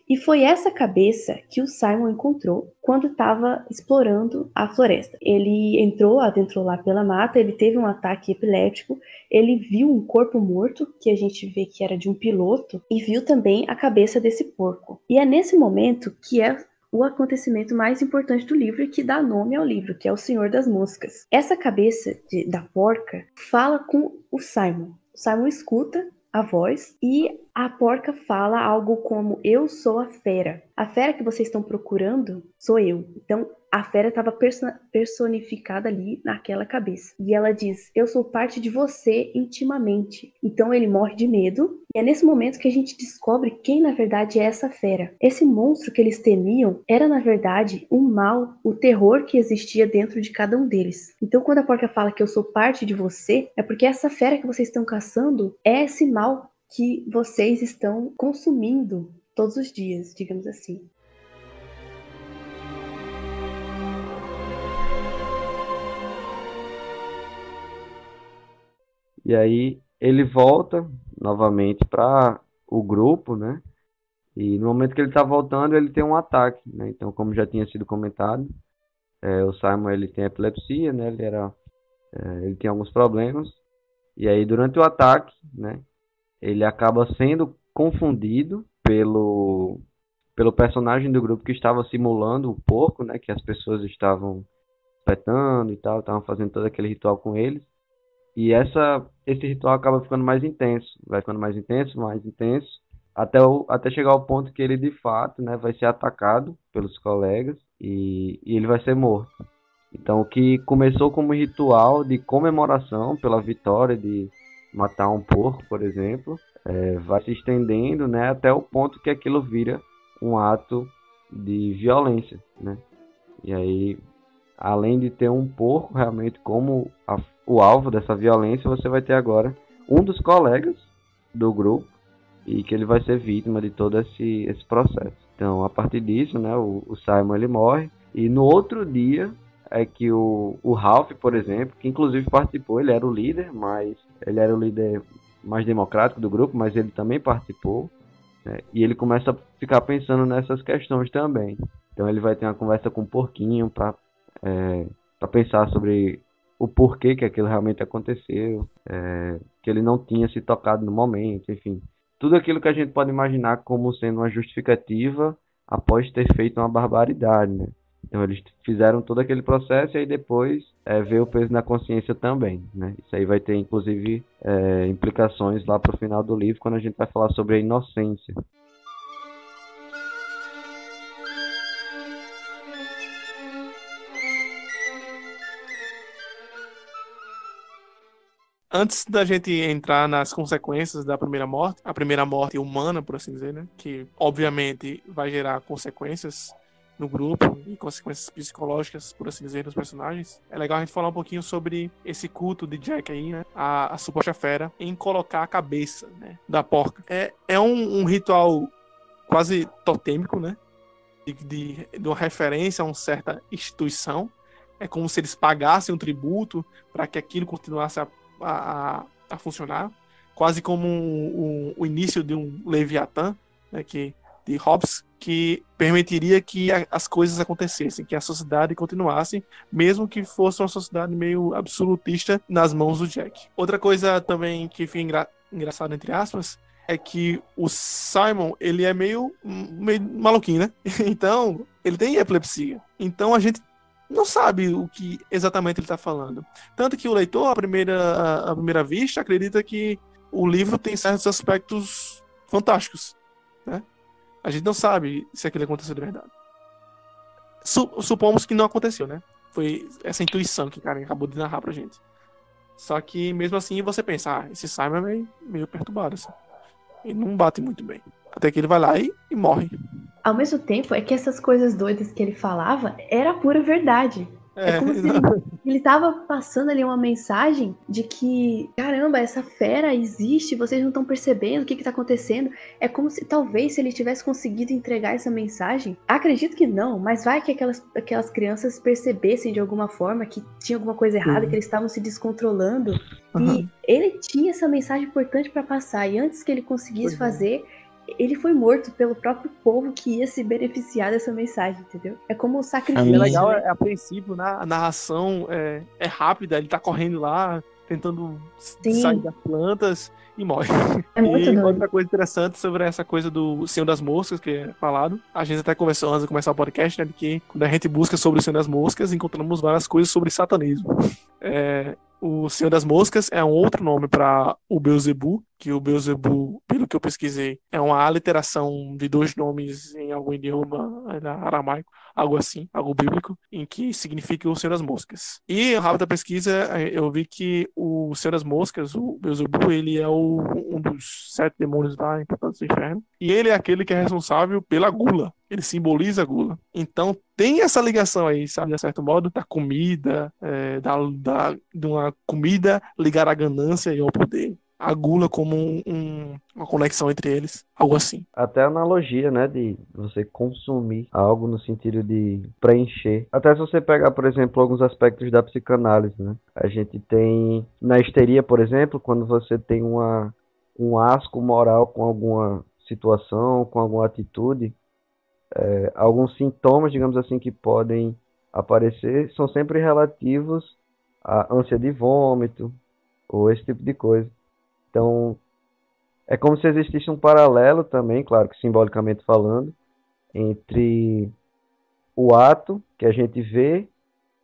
E foi essa cabeça que o Simon encontrou quando estava explorando a floresta. Ele adentrou lá pela mata, ele teve um ataque epiléptico, ele viu um corpo morto, que a gente vê que era de um piloto, e viu também a cabeça desse porco. E é nesse momento que é o acontecimento mais importante do livro e que dá nome ao livro, que é o Senhor das Moscas. Essa cabeça da porca fala com o Simon. O Simon escuta a voz e a porca fala algo como: eu sou a fera. A fera que vocês estão procurando sou eu. Então a fera estava personificada ali naquela cabeça. E ela diz: eu sou parte de você intimamente. Então ele morre de medo. E é nesse momento que a gente descobre quem na verdade é essa fera. Esse monstro que eles temiam era na verdade um mal, o terror que existia dentro de cada um deles. Então quando a porca fala que eu sou parte de você, é porque essa fera que vocês estão caçando é esse mal que vocês estão consumindo todos os dias, digamos assim. E aí ele volta novamente para o grupo, né? E no momento que ele está voltando, ele tem um ataque, né? Então, como já tinha sido comentado, o Simon ele tem epilepsia, né? Ele tem alguns problemas. E aí durante o ataque, né? Ele acaba sendo confundido pelo personagem do grupo que estava simulando o porco, né? Que as pessoas estavam espetando e tal, estavam fazendo todo aquele ritual com eles. E esse ritual acaba ficando mais intenso, vai ficando mais intenso, até chegar ao ponto que ele de fato, né, vai ser atacado pelos colegas e ele vai ser morto. Então, o que começou como ritual de comemoração pela vitória de matar um porco, por exemplo, vai se estendendo, né, até o ponto que aquilo vira um ato de violência, né? E aí, além de ter um porco realmente como o alvo dessa violência, você vai ter agora um dos colegas do grupo e que ele vai ser vítima de todo esse processo. Então, a partir disso, né, o Simon ele morre e no outro dia é que o Ralph, por exemplo, que inclusive participou, ele era o líder, mas ele era o líder mais democrático do grupo, mas ele também participou, né, e ele começa a ficar pensando nessas questões também. Então ele vai ter uma conversa com o porquinho para pensar sobre o porquê que aquilo realmente aconteceu, que ele não tinha se tocado no momento, enfim. Tudo aquilo que a gente pode imaginar como sendo uma justificativa após ter feito uma barbaridade, né? Então eles fizeram todo aquele processo e aí depois veio o peso na consciência também, né? Isso aí vai ter inclusive implicações lá para o final do livro, quando a gente vai falar sobre a inocência. Antes da gente entrar nas consequências da primeira morte, a primeira morte humana, por assim dizer, né? Que obviamente vai gerar consequências no grupo e consequências psicológicas, por assim dizer, nos personagens. É legal a gente falar um pouquinho sobre esse culto de Jack aí, né? A suposta fera em colocar a cabeça, né, da porca. É um ritual quase totêmico, né? De uma referência a uma certa instituição. É como se eles pagassem um tributo para que aquilo continuasse a funcionar, quase como o início de um Leviatã, né, de Hobbes, que permitiria que as coisas acontecessem, que a sociedade continuasse, mesmo que fosse uma sociedade meio absolutista nas mãos do Jack. Outra coisa também que fica engraçado, entre aspas, é que o Simon, ele é meio maluquinho, né? Então, ele tem epilepsia. Então, a gente não sabe o que exatamente ele está falando. Tanto que o leitor, à primeira vista, acredita que o livro tem certos aspectos fantásticos, né? A gente não sabe se aquilo aconteceu de verdade. supomos que não aconteceu, né? Foi essa intuição que o cara acabou de narrar pra gente. Só que mesmo assim você pensa, esse Simon é meio perturbado, assim. Ele não bate muito bem. Até que ele vai lá e morre. Ao mesmo tempo, é que essas coisas doidas que ele falava era a pura verdade. É como se ele tava passando ali uma mensagem de que, caramba, essa fera existe, vocês não estão percebendo o que tá acontecendo. É como se, talvez, se ele tivesse conseguido entregar essa mensagem, acredito que não, mas vai que aquelas crianças percebessem de alguma forma que tinha alguma coisa errada, que eles estavam se descontrolando. E ele tinha essa mensagem importante para passar, e antes que ele conseguisse fazer, ele foi morto pelo próprio povo que ia se beneficiar dessa mensagem, entendeu? É como um sacrifício. E é legal, né? a princípio, né? A narração é rápida, ele tá correndo lá, tentando sair das plantas e morre. É muito doido. Outra coisa interessante sobre essa coisa do Senhor das Moscas, que é falado, a gente até conversou antes de começar o podcast, né? De que quando a gente busca sobre o Senhor das Moscas, encontramos várias coisas sobre satanismo. O Senhor das Moscas é um outro nome para o Beelzebub, que o Beelzebub, pelo que eu pesquisei, é uma aliteração de dois nomes em algum idioma aramaico, algo assim, algo bíblico, em que significa o Senhor das Moscas. E, em rápida pesquisa, eu vi que o Senhor das Moscas, o Beelzebub, ele é um dos 7 demônios lá em Portal do Inferno, e ele é aquele que é responsável pela gula. Ele simboliza a gula. Então tem essa ligação aí, sabe, de certo modo, da comida, de uma comida ligada à ganância e ao poder. A gula como uma conexão entre eles, algo assim. Até a analogia, né, de você consumir algo no sentido de preencher. Até se você pegar, por exemplo, alguns aspectos da psicanálise, né? A gente tem, na histeria, por exemplo, quando você tem um asco moral com alguma situação, com alguma atitude, alguns sintomas, digamos assim, que podem aparecer são sempre relativos à ânsia de vômito ou esse tipo de coisa. Então, é como se existisse um paralelo também, claro que simbolicamente falando, entre o ato que a gente vê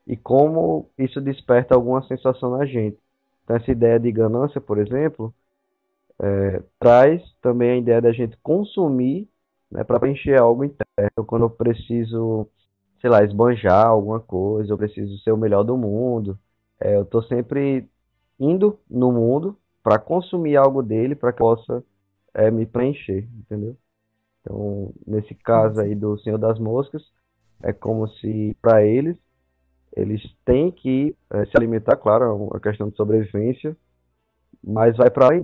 e como isso desperta alguma sensação na gente. Então, essa ideia de ganância, por exemplo, traz também a ideia da gente consumir, né, para preencher algo interno. Então, quando eu preciso, sei lá, esbanjar alguma coisa, eu preciso ser o melhor do mundo, eu estou sempre indo no mundo para consumir algo dele para que eu possa me preencher, entendeu? Então, nesse caso aí do Senhor das Moscas, é como se para eles têm que se alimentar, claro, é uma questão de sobrevivência, mas vai para além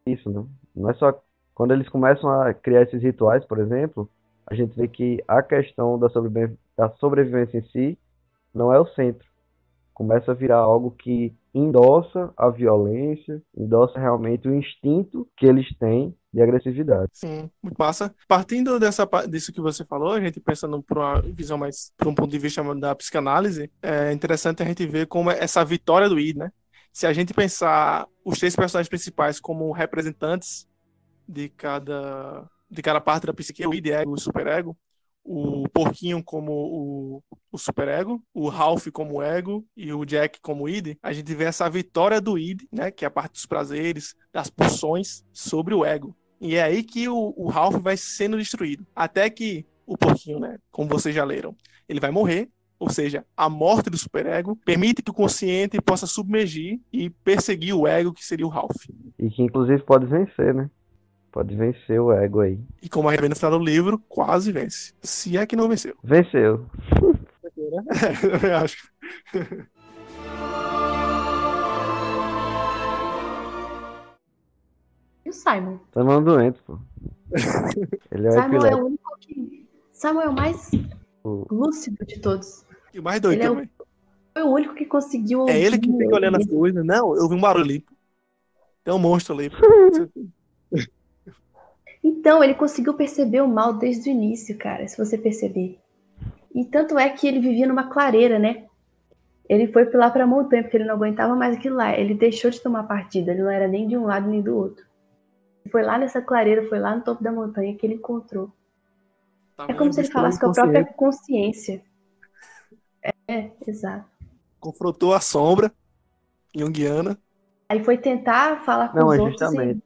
disso, né? Não é só quando eles começam a criar esses rituais, por exemplo, a gente vê que a questão da sobrevivência em si não é o centro. Começa a virar algo que endossa a violência, endossa realmente o instinto que eles têm de agressividade. Sim, muito massa. Partindo disso que você falou, a gente pensando por uma visão mais, por um ponto de vista da psicanálise, é interessante a gente ver como é essa vitória do id, né? Se a gente pensar os 3 personagens principais como representantes de cada parte da psique, o id, ego e o superego, o porquinho como o superego, o Ralph como o ego e o Jack como o id, a gente vê essa vitória do id, né, que é a parte dos prazeres, das pulsões sobre o ego. E é aí que o Ralph vai sendo destruído. Até que o porquinho, né, como vocês já leram, ele vai morrer. Ou seja, a morte do superego permite que o consciente possa submergir e perseguir o ego, que seria o Ralph. E que inclusive pode vencer, né? Pode vencer o ego aí. E como a gente vê no final do livro, quase vence. Se é que não venceu. Venceu. Eu acho. E o Simon? Tá mandando doente, pô. Ele é Simon é o único que... Simon é o mais lúcido de todos. E o mais doido Ele também. Foi o único que conseguiu ouvir. É ele que fica olhando as coisas. Não, eu vi um barulho ali. Tem um monstro ali. Então, ele conseguiu perceber o mal desde o início, cara, se você perceber. E tanto é que ele vivia numa clareira, né? Ele foi lá pra montanha, porque ele não aguentava mais aquilo lá. Ele deixou de tomar partida, ele não era nem de um lado nem do outro. Foi lá nessa clareira, foi lá no topo da montanha que ele encontrou. É como se ele falasse com a própria consciência. Exato. Confrontou a sombra junguiana. Aí foi tentar falar com os outros justamente.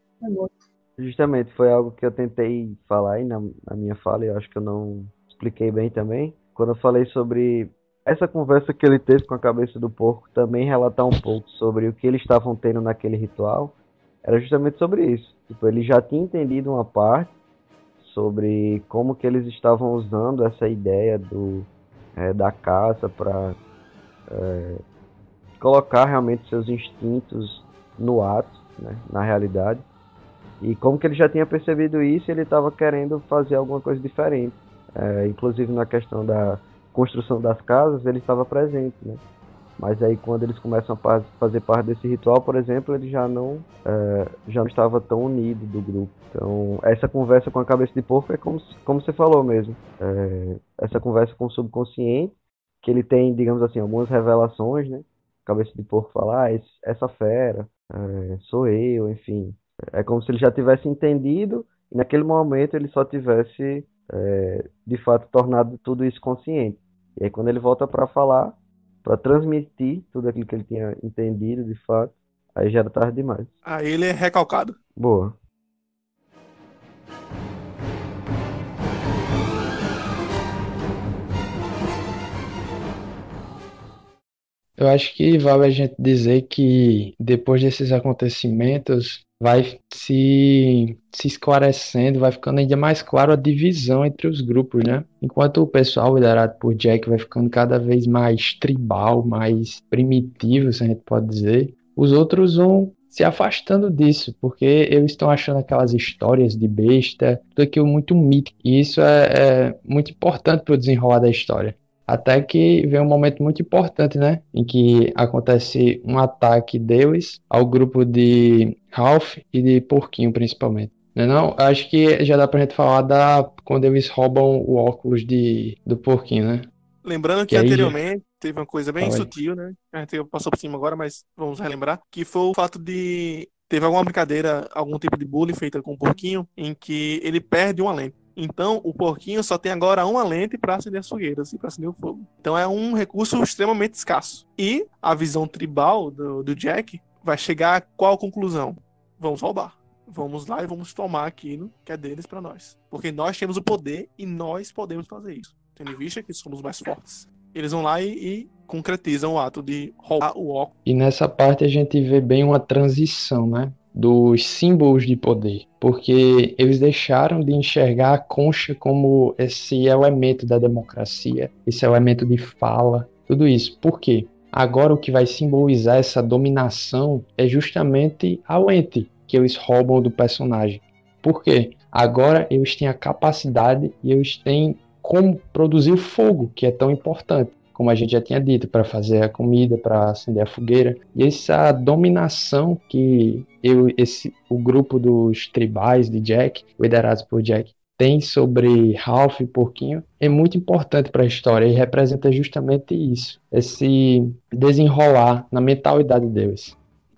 Justamente, foi algo que eu tentei falar aí na minha fala, e eu acho que eu não expliquei bem também. quando eu falei sobre essa conversa que ele teve com a cabeça do porco, também relatar um pouco sobre o que eles estavam tendo naquele ritual, era justamente sobre isso. Tipo, ele já tinha entendido uma parte sobre como que eles estavam usando essa ideia da caça para colocar realmente seus instintos no ato, né, na realidade. E como que ele já tinha percebido isso, ele estava querendo fazer alguma coisa diferente. Inclusive na questão da construção das casas, ele estava presente, né? Mas aí quando eles começam a fazer parte desse ritual, por exemplo, ele já não estava tão unido do grupo. Então, essa conversa com a cabeça de porco é como você falou mesmo. Essa conversa com o subconsciente, que ele tem, digamos assim, algumas revelações, né? A cabeça de porco fala, essa fera, sou eu, enfim. É como se ele já tivesse entendido e naquele momento ele só tivesse, de fato, tornado tudo isso consciente. E aí quando ele volta para falar, para transmitir tudo aquilo que ele tinha entendido, de fato, aí já era tarde demais. Aí ele é recalcado. Boa. Eu acho que vale a gente dizer que depois desses acontecimentos vai se esclarecendo, vai ficando ainda mais claro a divisão entre os grupos, né? Enquanto o pessoal liderado por Jack vai ficando cada vez mais tribal, mais primitivo, se a gente pode dizer, os outros vão se afastando disso, porque eles estão achando aquelas histórias de besta, tudo aquilo muito mítico, e isso é muito importante para o desenrolar da história. Até que vem um momento muito importante, né? Em que acontece um ataque deles ao grupo de Ralph e de Porquinho, principalmente. Não? Acho que já dá pra gente falar quando eles roubam o óculos do Porquinho, né? Lembrando que Que aí anteriormente teve uma coisa bem Fala aí. sutil, né? A gente passou por cima agora, mas vamos relembrar. Que foi o fato de... Teve alguma brincadeira, algum tipo de bullying feita com o porquinho, em que ele perde uma lente. Então, o porquinho só tem agora uma lente para acender as fogueiras e para acender o fogo. Então, é um recurso extremamente escasso. E a visão tribal do Jack vai chegar a qual conclusão? Vamos roubar. Vamos lá e vamos tomar aquilo que é deles para nós. Porque nós temos o poder e nós podemos fazer isso. Tendo em vista que somos mais fortes. Eles vão lá e concretizam o ato de roubar o óculos. E nessa parte a gente vê bem uma transição, né? Dos símbolos de poder, porque eles deixaram de enxergar a concha como esse elemento da democracia, esse elemento de fala, tudo isso. Por quê? Agora o que vai simbolizar essa dominação é justamente a lente que eles roubam do personagem. Por quê? Agora eles têm a capacidade e eles têm como produzir o fogo, que é tão importante, como a gente já tinha dito, para fazer a comida, para acender a fogueira. E essa dominação que o grupo dos tribais de Jack, liderados por Jack, tem sobre Ralph e Porquinho, é muito importante para a história e representa justamente isso, esse desenrolar na mentalidade deles.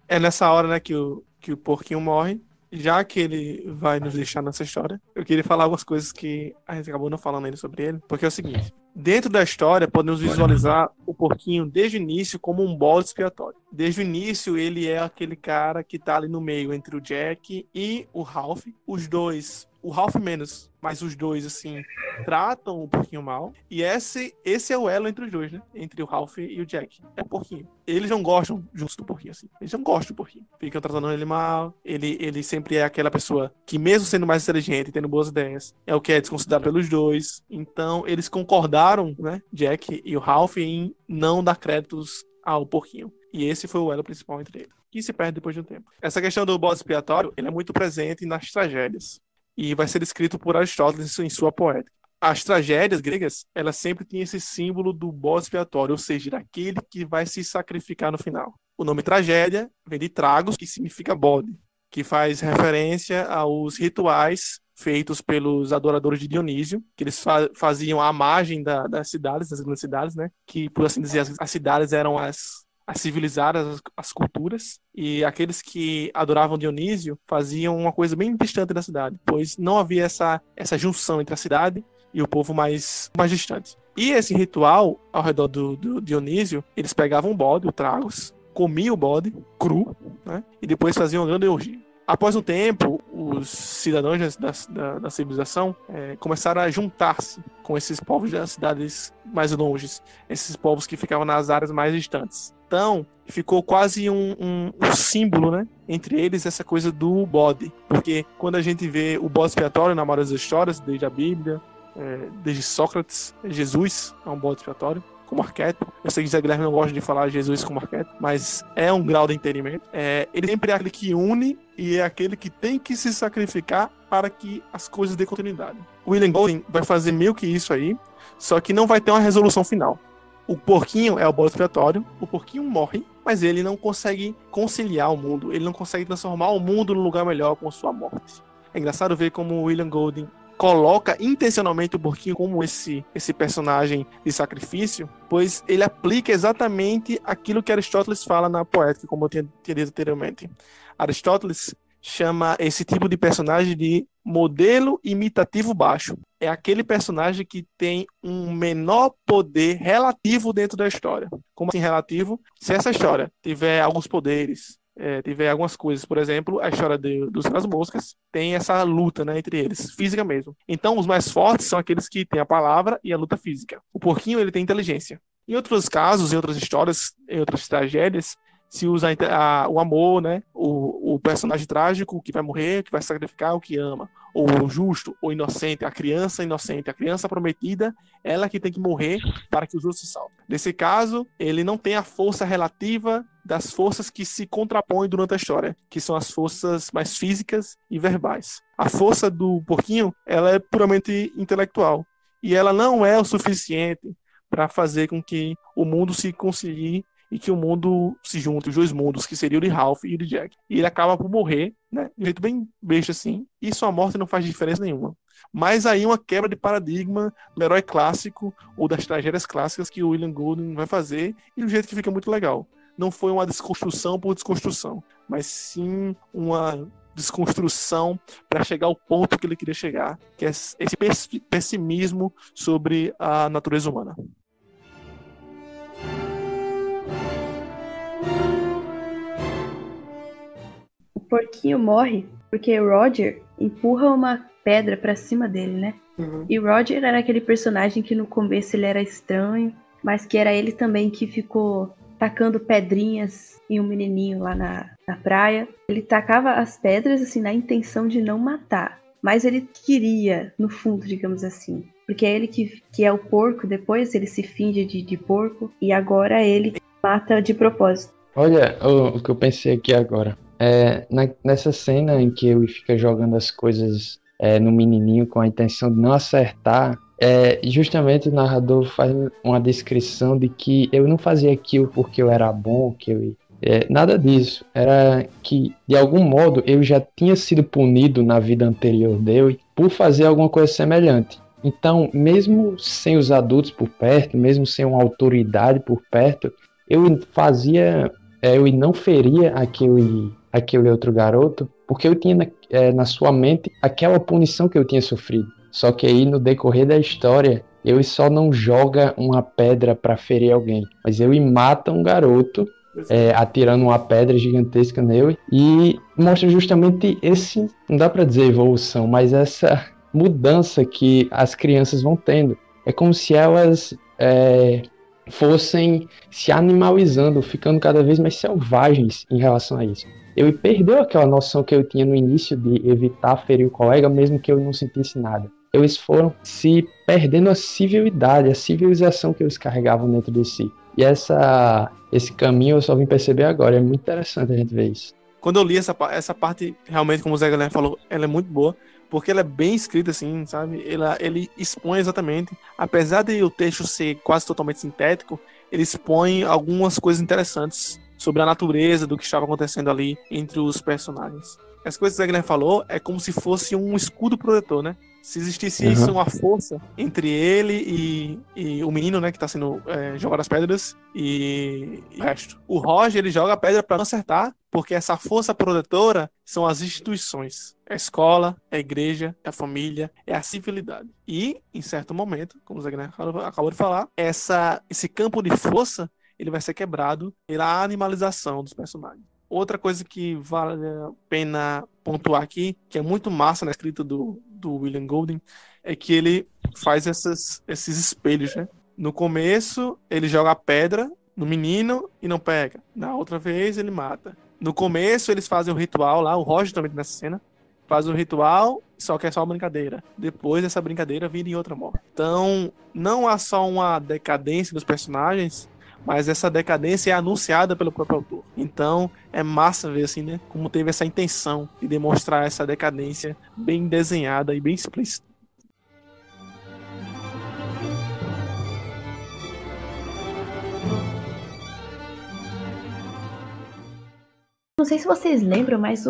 É nessa hora, né, que o porquinho morre. Já que ele vai nos deixar nessa história, eu queria falar algumas coisas que a gente acabou não falando ainda sobre ele, porque é o seguinte: dentro da história, podemos visualizar o porquinho desde o início como um bode expiatório. Desde o início, ele é aquele cara que tá ali no meio entre o Jack e o Ralph. Os dois, o Ralph menos, mas os dois, assim, tratam o porquinho mal. E esse é o elo entre os dois, né? Entre o Ralph e o Jack. É o porquinho. Eles não gostam juntos do porquinho, assim. Eles não gostam do porquinho. Ficam tratando ele mal. Ele sempre é aquela pessoa que, mesmo sendo mais inteligente e tendo boas ideias, é o que é desconsiderado pelos dois. Então, eles concordaram, né? Jack e o Ralph em não dar créditos ao porquinho. E esse foi o elo principal entre eles, que se perde depois de um tempo. Essa questão do bode expiatório, ele é muito presente nas tragédias. E vai ser descrito por Aristóteles em sua Poética. As tragédias gregas, elas sempre tinham esse símbolo do bode expiatório, ou seja, daquele que vai se sacrificar no final. O nome tragédia vem de tragos, que significa bode, que faz referência aos rituais feitos pelos adoradores de Dionísio, que eles faziam à margem das cidades, das grandes cidades, né? Que, por assim dizer, as cidades eram as civilizadas, as culturas, e aqueles que adoravam Dionísio faziam uma coisa bem distante da cidade, pois não havia essa junção entre a cidade e o povo mais distante. E esse ritual, ao redor do Dionísio, eles pegavam o bode, o tragos, comiam o bode cru, né? E depois faziam uma grande orgia. Após um tempo, os cidadãos da civilização começaram a juntar-se com esses povos das cidades mais longes, esses povos que ficavam nas áreas mais distantes. Então, ficou quase um símbolo, né, entre eles, essa coisa do bode. Porque quando a gente vê o bode expiatório na maioria das histórias, desde a Bíblia, desde Sócrates, Jesus é um bode expiatório, como arquétipo. Eu sei que Zé Guilherme não gosta de falar Jesus como arquétipo, mas é um grau de entendimento. Ele sempre é aquele que une e é aquele que tem que se sacrificar para que as coisas dêem continuidade. O William Golding vai fazer meio que isso aí, só que não vai ter uma resolução final. O porquinho é o bode expiatório, o porquinho morre, mas ele não consegue conciliar o mundo, ele não consegue transformar o mundo num lugar melhor com sua morte. É engraçado ver como o William Golding coloca intencionalmente o porquinho como esse personagem de sacrifício, pois ele aplica exatamente aquilo que Aristóteles fala na Poética, como eu tinha dito anteriormente. Aristóteles chama esse tipo de personagem de modelo imitativo baixo. É aquele personagem que tem um menor poder relativo dentro da história. Como assim relativo? Se essa história tiver alguns poderes, tiver algumas coisas, por exemplo, a história dos As Moscas tem essa luta, né, entre eles, física mesmo. Então, os mais fortes são aqueles que têm a palavra e a luta física. O porquinho, ele tem inteligência. Em outros casos, em outras histórias, em outras tragédias, se usa o amor, né, o personagem trágico que vai morrer, que vai sacrificar o que ama, ou o justo, ou inocente, a criança inocente, a criança prometida, ela que tem que morrer para que os outros se salvem. Nesse caso, ele não tem a força relativa das forças que se contrapõem durante a história, que são as forças mais físicas e verbais. A força do porquinho, ela é puramente intelectual, e ela não é o suficiente para fazer com que o mundo se concilie e que o mundo se junte, os dois mundos, que seria o de Ralph e o de Jack. E ele acaba por morrer, né, de um jeito bem besta assim, e sua morte não faz diferença nenhuma. Mas aí uma quebra de paradigma do herói clássico, ou das tragédias clássicas que o William Golding vai fazer, e do jeito que fica muito legal. Não foi uma desconstrução por desconstrução, mas sim uma desconstrução para chegar ao ponto que ele queria chegar, que é esse pessimismo sobre a natureza humana. O porquinho morre porque o Roger empurra uma pedra pra cima dele, né? Uhum. E o Roger era aquele personagem que no começo ele era estranho, mas que era ele também que ficou tacando pedrinhas em um menininho lá na praia. Ele tacava as pedras assim na intenção de não matar, mas ele queria, no fundo, digamos assim. Porque é ele que é o porco, depois ele se finge de porco, e agora ele mata de propósito. Olha o que eu pensei aqui agora. Nessa cena em que ele fica jogando as coisas no menininho com a intenção de não acertar, justamente o narrador faz uma descrição de que eu não fazia aquilo porque eu era bom, nada disso. Era que, de algum modo, eu já tinha sido punido na vida anterior dele por fazer alguma coisa semelhante. Então, mesmo sem os adultos por perto, mesmo sem uma autoridade por perto, eu não feria aquele outro garoto, porque eu tinha na sua mente aquela punição que eu tinha sofrido. Só que aí, no decorrer da história, ele só não joga uma pedra para ferir alguém, mas ele mata um garoto, atirando uma pedra gigantesca nele, e mostra justamente não dá para dizer evolução, mas essa mudança que as crianças vão tendo. É como se elas fossem se animalizando, ficando cada vez mais selvagens em relação a isso. Ele perdeu aquela noção que eu tinha no início de evitar ferir o colega, mesmo que eu não sentisse nada. Eles foram se perdendo a civilidade, a civilização que eles carregavam dentro de si. E esse caminho eu só vim perceber agora. É muito interessante a gente ver isso. Quando eu li essa parte, realmente, como o Zé Guilherme falou, ela é muito boa, porque ela é bem escrita, assim, sabe? Ele expõe exatamente, apesar de o texto ser quase totalmente sintético, ele expõe algumas coisas interessantes sobre a natureza do que estava acontecendo ali entre os personagens. As coisas que o Zé Guilherme falou é como se fosse um escudo protetor, né? Se existisse isso, uma força entre ele e o menino, né, que tá sendo jogado as pedras, e o resto. O Roger, ele joga a pedra para não acertar, porque essa força protetora são as instituições. É a escola, é a igreja, é a família, é a civilidade. E, em certo momento, como o Zé Guilherme acabou de falar, esse campo de força, ele vai ser quebrado pela animalização dos personagens. Outra coisa que vale a pena pontuar aqui, que é muito massa na escrita do William Golding, é que ele faz esses espelhos, né? No começo, ele joga a pedra no menino e não pega. Na outra vez, ele mata. No começo, eles fazem o ritual lá, o Roger também nessa cena, faz o ritual, só que é só uma brincadeira. Depois, essa brincadeira vira em outra morte. Então, não há só uma decadência dos personagens, mas essa decadência é anunciada pelo próprio autor. Então, é massa ver assim, né, como teve essa intenção de demonstrar essa decadência bem desenhada e bem explícita. Não sei se vocês lembram, mas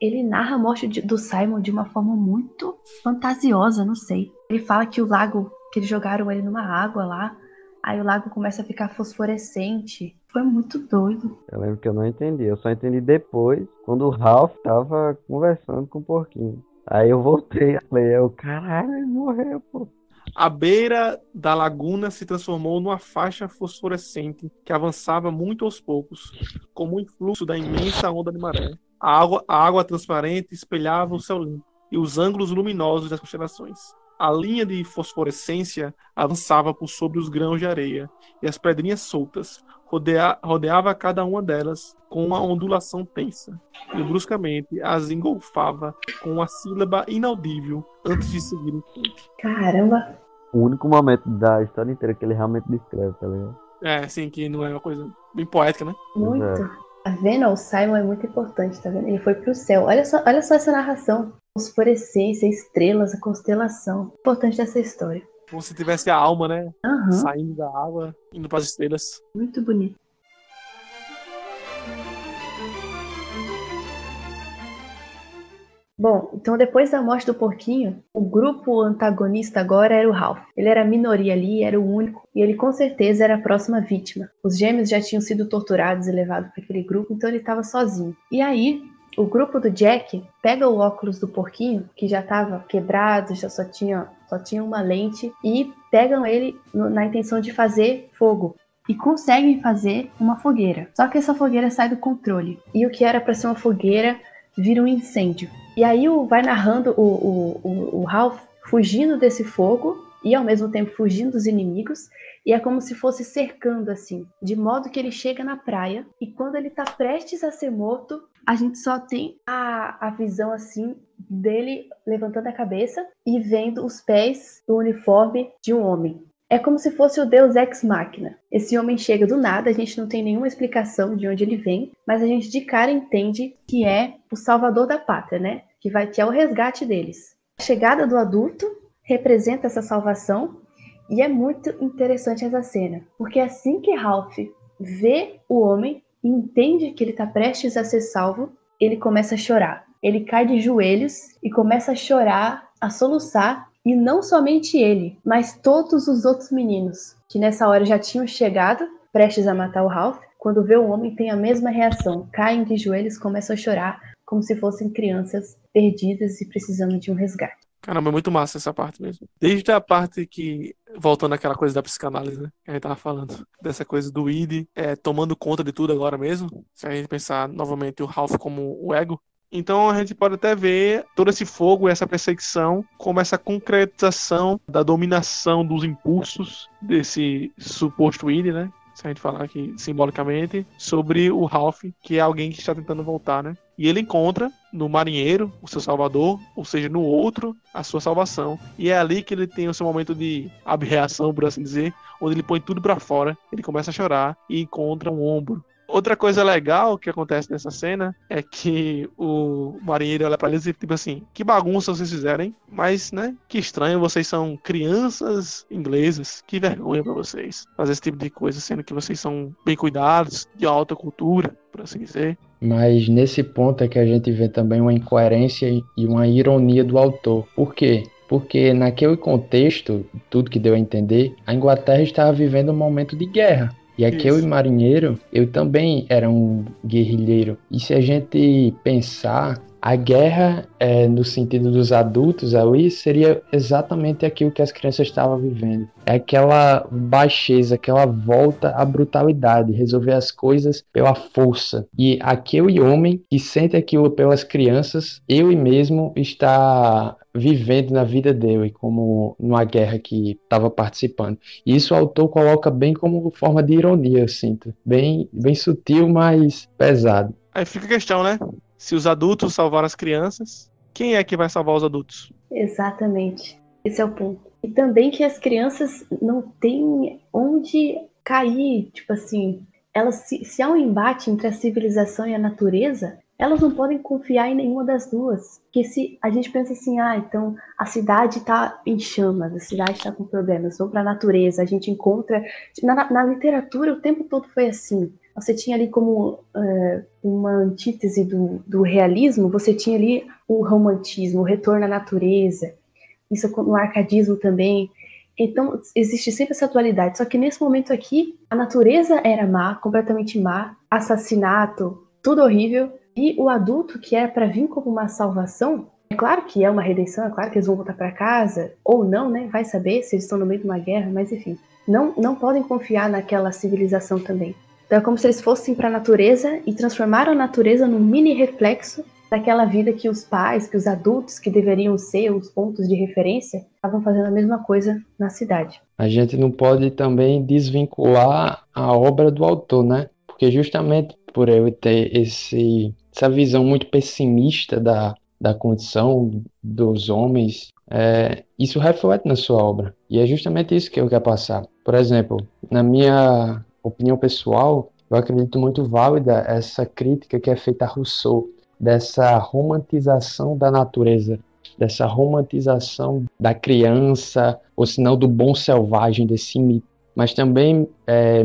ele narra a morte do Simon de uma forma muito fantasiosa, não sei. Ele fala que o lago, que eles jogaram ele numa água lá, aí o lago começa a ficar fosforescente. Foi muito doido. Eu lembro que eu não entendi. Eu só entendi depois, quando o Ralph tava conversando com o porquinho. Aí eu voltei e falei, caralho, ele morreu, pô. A beira da laguna se transformou numa faixa fosforescente que avançava muito aos poucos, como o influxo da imensa onda de maré. A água transparente espelhava o céu limpo e os ângulos luminosos das constelações. A linha de fosforescência avançava por sobre os grãos de areia e as pedrinhas soltas rodeava cada uma delas com uma ondulação tensa e bruscamente as engolfava com uma sílaba inaudível antes de seguir em frente. Caramba! O único momento da história inteira que ele realmente descreve, tá ligado? É, sim, que não é uma coisa bem poética, né? Muito. Exato. Tá vendo? O Simon é muito importante, tá vendo? Ele foi pro céu. Olha só essa narração. Fosforescência, estrelas, a constelação. Importante dessa história. Como se tivesse a alma, né? Aham. Saindo da água, indo para as estrelas. Muito bonito. Bom, então depois da morte do porquinho, o grupo antagonista agora era o Ralph. Ele era a minoria ali, era o único, e ele com certeza era a próxima vítima. Os gêmeos já tinham sido torturados e levados para aquele grupo, então ele estava sozinho. E aí, o grupo do Jack pega o óculos do porquinho, que já estava quebrado, já só tinha uma lente, e pegam ele na intenção de fazer fogo. E conseguem fazer uma fogueira. Só que essa fogueira sai do controle. E o que era para ser uma fogueira vira um incêndio. E aí vai narrando o Ralph fugindo desse fogo e ao mesmo tempo fugindo dos inimigos. E é como se fosse cercando assim, de modo que ele chega na praia e quando ele tá prestes a ser morto, a gente só tem a visão assim dele levantando a cabeça e vendo os pés do uniforme de um homem. É como se fosse o Deus Ex Machina. Esse homem chega do nada, a gente não tem nenhuma explicação de onde ele vem, mas a gente de cara entende que é o salvador da pátria, né? Que é o resgate deles. A chegada do adulto representa essa salvação e é muito interessante essa cena, porque assim que Ralph vê o homem e entende que ele está prestes a ser salvo, ele começa a chorar. Ele cai de joelhos e começa a chorar, a soluçar. E não somente ele, mas todos os outros meninos, que nessa hora já tinham chegado, prestes a matar o Ralph, quando vê o homem tem a mesma reação, caem de joelhos, começam a chorar, como se fossem crianças perdidas e precisando de um resgate. Caramba, é muito massa essa parte mesmo. Desde a parte que, voltando àquela coisa da psicanálise, né? Que a gente tava falando, dessa coisa do id tomando conta de tudo agora mesmo. Se a gente pensar novamente o Ralph como o ego. Então a gente pode até ver todo esse fogo, essa perseguição, como essa concretização da dominação dos impulsos desse suposto id, né? Se a gente falar aqui simbolicamente, sobre o Ralph, que é alguém que está tentando voltar, né? E ele encontra no marinheiro o seu salvador, ou seja, no outro, a sua salvação. E é ali que ele tem o seu momento de abreação, por assim dizer, onde ele põe tudo pra fora, ele começa a chorar e encontra um ombro. Outra coisa legal que acontece nessa cena é que o marinheiro olha pra eles e tipo assim, que bagunça vocês fizeram, hein? Mas, né, que estranho, vocês são crianças inglesas, que vergonha pra vocês fazer esse tipo de coisa, sendo que vocês são bem cuidados, de alta cultura, por assim dizer. Mas nesse ponto é que a gente vê também uma incoerência e uma ironia do autor. Por quê? Porque naquele contexto, tudo que deu a entender, a Inglaterra estava vivendo um momento de guerra. E aquele marinheiro, eu também era um guerrilheiro. E se a gente pensar, A guerra, no sentido dos adultos ali, seria exatamente aquilo que as crianças estavam vivendo. É aquela baixeza, aquela volta à brutalidade, resolver as coisas pela força. E aquele homem que sente aquilo pelas crianças, ele mesmo está vivendo na vida dele, como numa guerra que estava participando. E isso o autor coloca bem como forma de ironia, eu sinto. Bem, bem sutil, mas pesado. Aí fica a questão, né? Se os adultos salvaram as crianças, quem é que vai salvar os adultos? Exatamente. Esse é o ponto. E também que as crianças não têm onde cair. Tipo assim, se há um embate entre a civilização e a natureza, elas não podem confiar em nenhuma das duas. Porque se a gente pensa assim, então a cidade está em chamas, a cidade está com problemas, vamos para a natureza, a gente encontra. Na literatura o tempo todo foi assim. Você tinha ali como uma antítese do realismo, você tinha ali o romantismo, o retorno à natureza, isso no arcadismo também. Então, existe sempre essa dualidade. Só que nesse momento aqui, a natureza era má, completamente má, assassinato, tudo horrível. E o adulto, que era para vir como uma salvação, é claro que é uma redenção, é claro que eles vão voltar para casa, ou não, né? Vai saber se eles estão no meio de uma guerra, mas enfim. Não podem confiar naquela civilização também. Então é como se eles fossem para a natureza e transformaram a natureza num mini reflexo daquela vida que os pais, que os adultos, que deveriam ser os pontos de referência, estavam fazendo a mesma coisa na cidade. A gente não pode também desvincular a obra do autor, né? Porque justamente por ele ter essa visão muito pessimista da condição dos homens, isso reflete na sua obra. E é justamente isso que eu quero passar. Por exemplo, na minha opinião pessoal, eu acredito muito válida essa crítica que é feita a Rousseau, dessa romantização da natureza, dessa romantização da criança, ou se não do bom selvagem, desse mito. Mas também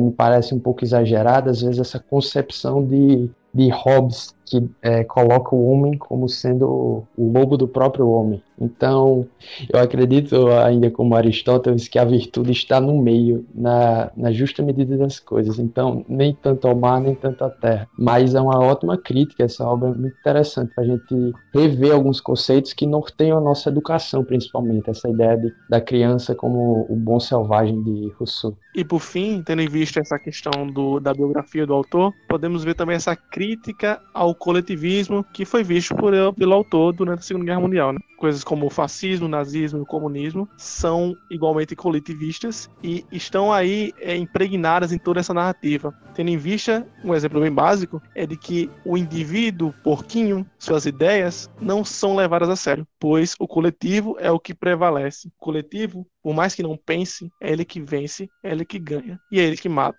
me parece um pouco exagerada, às vezes, essa concepção de Hobbes, que coloca o homem como sendo o lobo do próprio homem. Então, eu acredito, ainda como Aristóteles, que a virtude está no meio, na justa medida das coisas. Então, nem tanto ao mar, nem tanto à terra. Mas é uma ótima crítica, essa obra é muito interessante para a gente rever alguns conceitos que norteiam a nossa educação, principalmente. Essa ideia da criança como o bom selvagem de Rousseau. E por fim, tendo em vista essa questão da biografia do autor, podemos ver também essa crítica ao coletivismo que foi visto pelo autor durante a Segunda Guerra Mundial, né? Coisas como o fascismo, o nazismo e o comunismo são igualmente coletivistas e estão aí impregnadas em toda essa narrativa. Tendo em vista, um exemplo bem básico é de que o indivíduo porquinho, suas ideias, não são levadas a sério, pois o coletivo é o que prevalece. O coletivo, por mais que não pense, é ele que vence, é ele que ganha e é ele que mata.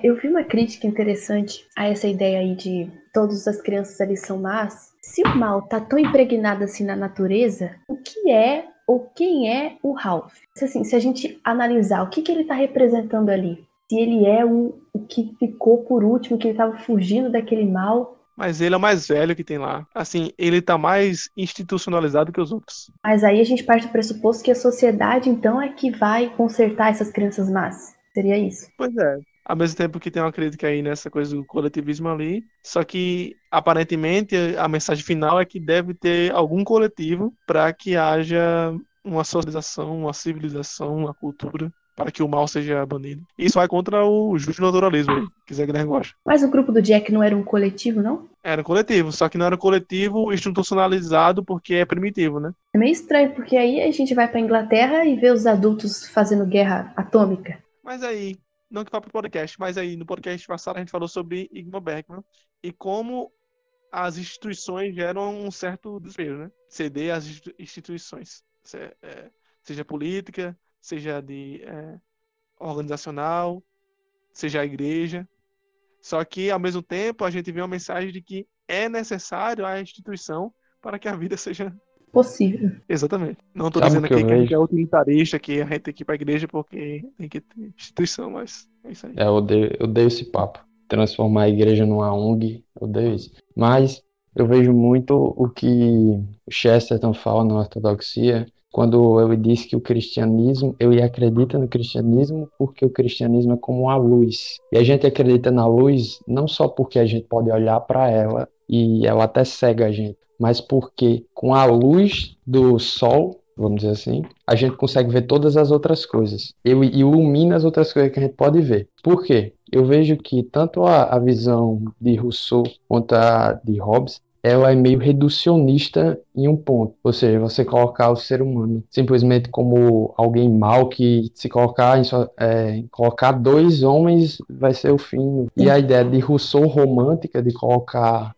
Eu vi uma crítica interessante a essa ideia aí de todas as crianças ali são más. Se o mal tá tão impregnado assim na natureza, o que é ou quem é o Ralph? Assim, se a gente analisar o que ele tá representando ali, se ele é o que ficou por último, que ele tava fugindo daquele mal. Mas ele é o mais velho que tem lá. Assim, ele tá mais institucionalizado que os outros. Mas aí a gente parte do pressuposto que a sociedade, então, é que vai consertar essas crianças más. Seria isso? Pois é. Ao mesmo tempo que tem uma crítica aí nessa coisa do coletivismo ali, só que aparentemente a mensagem final é que deve ter algum coletivo para que haja uma socialização, uma civilização, uma cultura, para que o mal seja banido. Isso vai contra o justo naturalismo aí, que Zé Guilherme gosta. Mas o grupo do Jack não era um coletivo, não? Era um coletivo, só que não era um coletivo institucionalizado porque é primitivo, né? É meio estranho, porque aí a gente vai pra Inglaterra e vê os adultos fazendo guerra atômica. Mas aí, não que vá pro podcast, mas aí no podcast passado a gente falou sobre Ingmar Bergman e como as instituições geram um certo desespero, né? Ceder às instituições, seja política, seja de organizacional, seja a igreja. Só que, ao mesmo tempo, a gente vê uma mensagem de que é necessário a instituição para que a vida seja Possível. Exatamente. Não tô Sabe dizendo o que aqui eu que a gente vejo? é utilitarista, que a gente tem que ir pra igreja porque tem que ter instituição, mas é isso aí. Eu odeio esse papo. Transformar a igreja numa ONG, eu odeio isso. Mas eu vejo muito o que o Chesterton fala na ortodoxia, quando ele diz que o cristianismo, ele acredita no cristianismo porque o cristianismo é como a luz. E a gente acredita na luz não só porque a gente pode olhar para ela, e ela até cega a gente, mas porque com a luz do sol, vamos dizer assim, a gente consegue ver todas as outras coisas. Ele ilumina as outras coisas que a gente pode ver. Por quê? Eu vejo que tanto a visão de Rousseau quanto a de Hobbes, ela é meio reducionista em um ponto. Ou seja, você colocar o ser humano simplesmente como alguém mau que se colocar colocar dois homens vai ser o fim. E a ideia de Rousseau romântica de colocar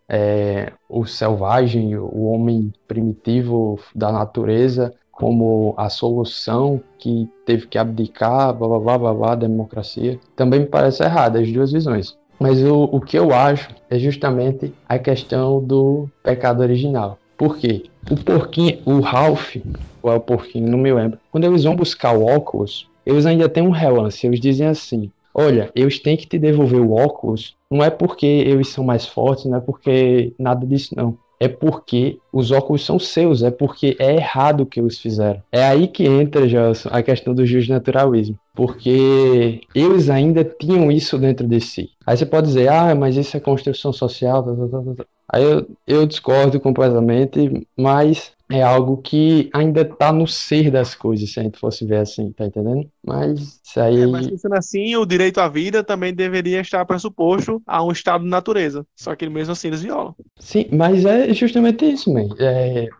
o selvagem, o homem primitivo da natureza como a solução que teve que abdicar, blá blá blá blá, blá democracia, também me parece errado, as duas visões. Mas o que eu acho é justamente a questão do pecado original. Por quê? O porquinho, o Ralph, ou é o porquinho, não me lembro. Quando eles vão buscar o óculos, eles ainda têm um relance. Eles dizem assim: olha, eles têm que te devolver o óculos. Não é porque eles são mais fortes, não é porque nada disso, não. É porque os óculos são seus, é porque é errado o que eles fizeram. É aí que entra, Gelson, a questão do justnaturalismo. Porque eles ainda tinham isso dentro de si. Aí você pode dizer, mas isso é construção social. Tá, tá, tá, tá. Aí eu discordo completamente, mas é algo que ainda está no ser das coisas, se a gente fosse ver assim, tá entendendo? Mas isso aí. Mas pensando assim, o direito à vida também deveria estar pressuposto a um estado de natureza. Só que mesmo assim eles violam. Sim, mas é justamente isso, man.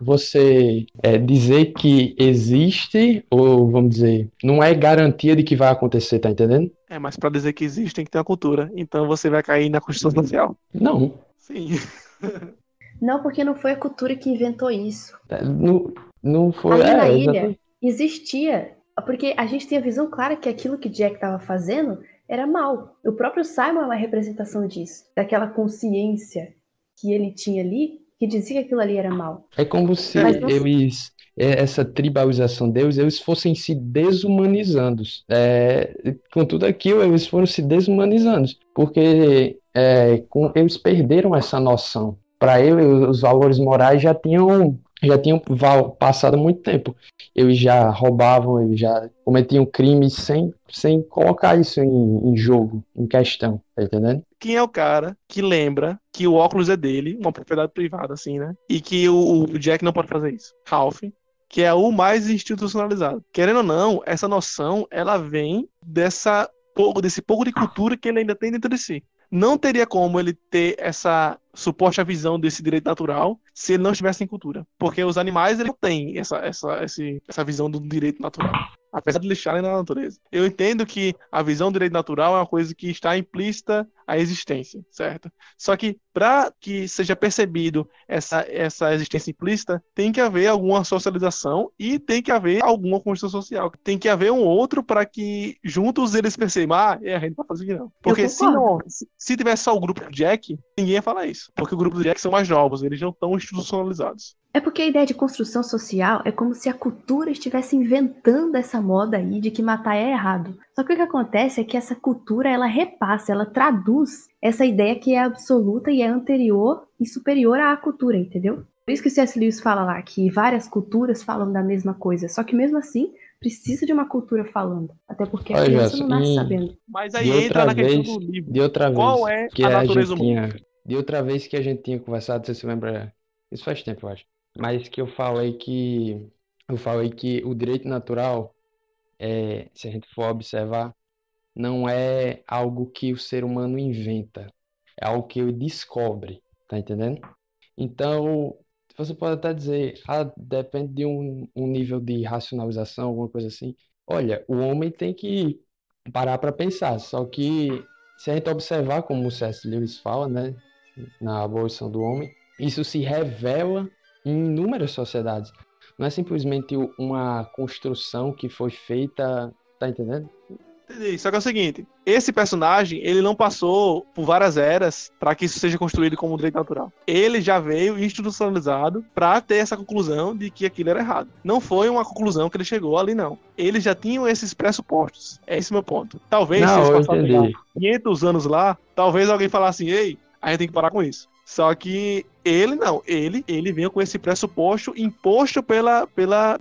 Você dizer que existe, ou vamos dizer, não é garantia de que vai acontecer, tá entendendo? Mas para dizer que existe tem que ter uma cultura. Então você vai cair na construção social. Não. Sim. Não, porque não foi a cultura que inventou isso. Não foi. Ali na ilha Exatamente. existia, porque a gente tem a visão clara que aquilo que Jack estava fazendo era mal. O próprio Simon é uma representação disso, daquela consciência que ele tinha ali, que dizia que aquilo ali era mal. É como se Mas essa tribalização deles, eles fossem se desumanizando. Com tudo aquilo, eles foram se desumanizando, porque eles perderam essa noção. Para eles, os valores morais já tinham passado muito tempo. Eles já roubavam, eles já cometiam crimes sem colocar isso em jogo, em questão, tá entendendo? Quem é o cara que lembra que o óculos é dele, uma propriedade privada, assim, né? E que o Jack não pode fazer isso? Ralph, que é o mais institucionalizado. Querendo ou não, essa noção, ela vem desse pouco de cultura que ele ainda tem dentro de si. Não teria como ele ter essa suposta visão desse direito natural se ele não estivesse em cultura. Porque os animais, eles não têm essa visão do direito natural. Apesar de lixarem na natureza. Eu entendo que a visão do direito natural é uma coisa que está implícita à existência, certo? Só que para que seja percebido essa existência implícita, tem que haver alguma socialização e tem que haver alguma construção social. Tem que haver um outro para que juntos eles percebam, a gente não pode fazer isso não. Porque se tivesse só o grupo do Jack, ninguém ia falar isso. Porque o grupo do Jack são mais novos, eles não estão institucionalizados. É porque a ideia de construção social é como se a cultura estivesse inventando essa moda aí de que matar é errado. Só que o que acontece é que essa cultura, ela repassa, ela traduz essa ideia que é absoluta e é anterior e superior à cultura, entendeu? Por isso que o C.S. Lewis fala lá que várias culturas falam da mesma coisa, só que mesmo assim precisa de uma cultura falando, até porque a criança não nasce sabendo. Mas aí entra na questão do livro. Qual é a natureza humana? De outra vez que a gente tinha conversado, você se lembra? Isso faz tempo, eu acho. Mas que eu falei que o direito natural, se a gente for observar, não é algo que o ser humano inventa, é algo que ele descobre, tá entendendo? Então, você pode até dizer, depende de um nível de racionalização, alguma coisa assim. Olha, o homem tem que parar para pensar, só que se a gente observar, como o C.S. Lewis fala, né, na Abolição do Homem, isso se revela em inúmeras sociedades. Não é simplesmente uma construção que foi feita, tá entendendo? Entendi. Só que é o seguinte, esse personagem, ele não passou por várias eras para que isso seja construído como um direito natural. Ele já veio institucionalizado para ter essa conclusão de que aquilo era errado. Não foi uma conclusão que ele chegou ali, não. Eles já tinham esses pressupostos. É esse meu ponto. Talvez, se eles passassem 500 anos lá, talvez alguém falasse, ei, a gente tem que parar com isso. Só que Ele não, ele veio com esse pressuposto imposto pela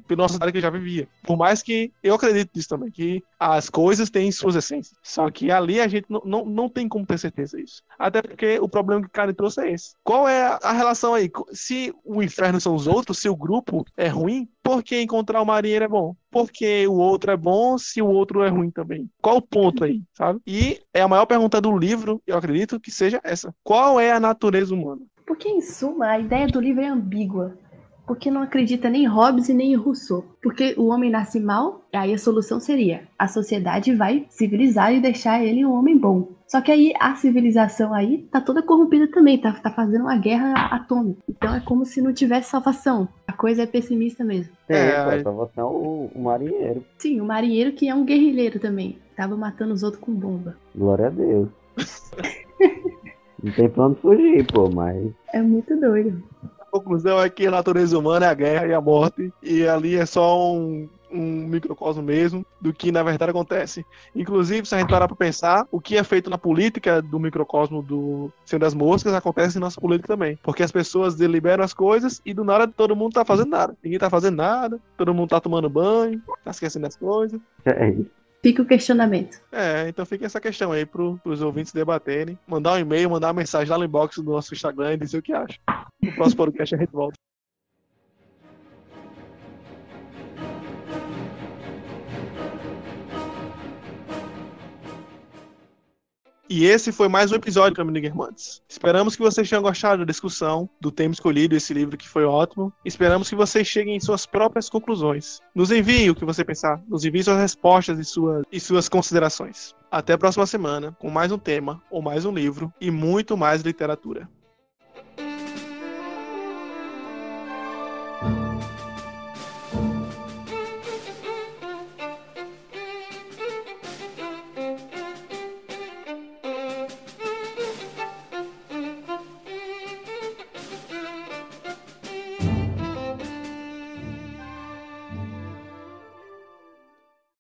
nossa sociedade que já vivia. Por mais que eu acredito nisso também, que as coisas têm suas essências. Só que ali a gente não tem como ter certeza disso. Até porque o problema que o cara trouxe é esse. Qual é a relação aí? Se o inferno são os outros, se o grupo é ruim, por que encontrar o marinheiro é bom? Porque o outro é bom se o outro é ruim também? Qual o ponto aí, sabe? E é a maior pergunta do livro, eu acredito que seja essa. Qual é a natureza humana? Porque, em suma, a ideia do livro é ambígua. Porque não acredita nem em Hobbes e nem em Rousseau. Porque o homem nasce mal, aí a solução seria: a sociedade vai civilizar e deixar ele um homem bom. Só que aí a civilização aí tá toda corrompida também, tá fazendo uma guerra atômica. Então é como se não tivesse salvação. A coisa é pessimista mesmo. Tem, só você é o marinheiro. Sim, o marinheiro que é um guerrilheiro também. Tava matando os outros com bomba. Glória a Deus. Não tem pra onde fugir, pô, mas... É muito doido. A conclusão é que a natureza humana é a guerra e a morte, e ali é só um microcosmo mesmo do que na verdade acontece. Inclusive, se a gente parar para pensar, o que é feito na política do microcosmo do Senhor das Moscas acontece em nossa política também. Porque as pessoas deliberam as coisas e do nada todo mundo tá fazendo nada. Ninguém tá fazendo nada, todo mundo tá tomando banho, tá esquecendo as coisas. É isso. Fica o questionamento. Então fica essa questão aí pros ouvintes debaterem. Mandar um e-mail, mandar uma mensagem lá no inbox do nosso Instagram e dizer o que acha. No próximo podcast a gente volta. E esse foi mais um episódio do Caminho Guermantes. Esperamos que vocês tenham gostado da discussão, do tema escolhido, esse livro que foi ótimo. Esperamos que vocês cheguem em suas próprias conclusões. Nos envie o que você pensar, nos envie suas respostas e suas considerações. Até a próxima semana, com mais um tema, ou mais um livro, e muito mais literatura.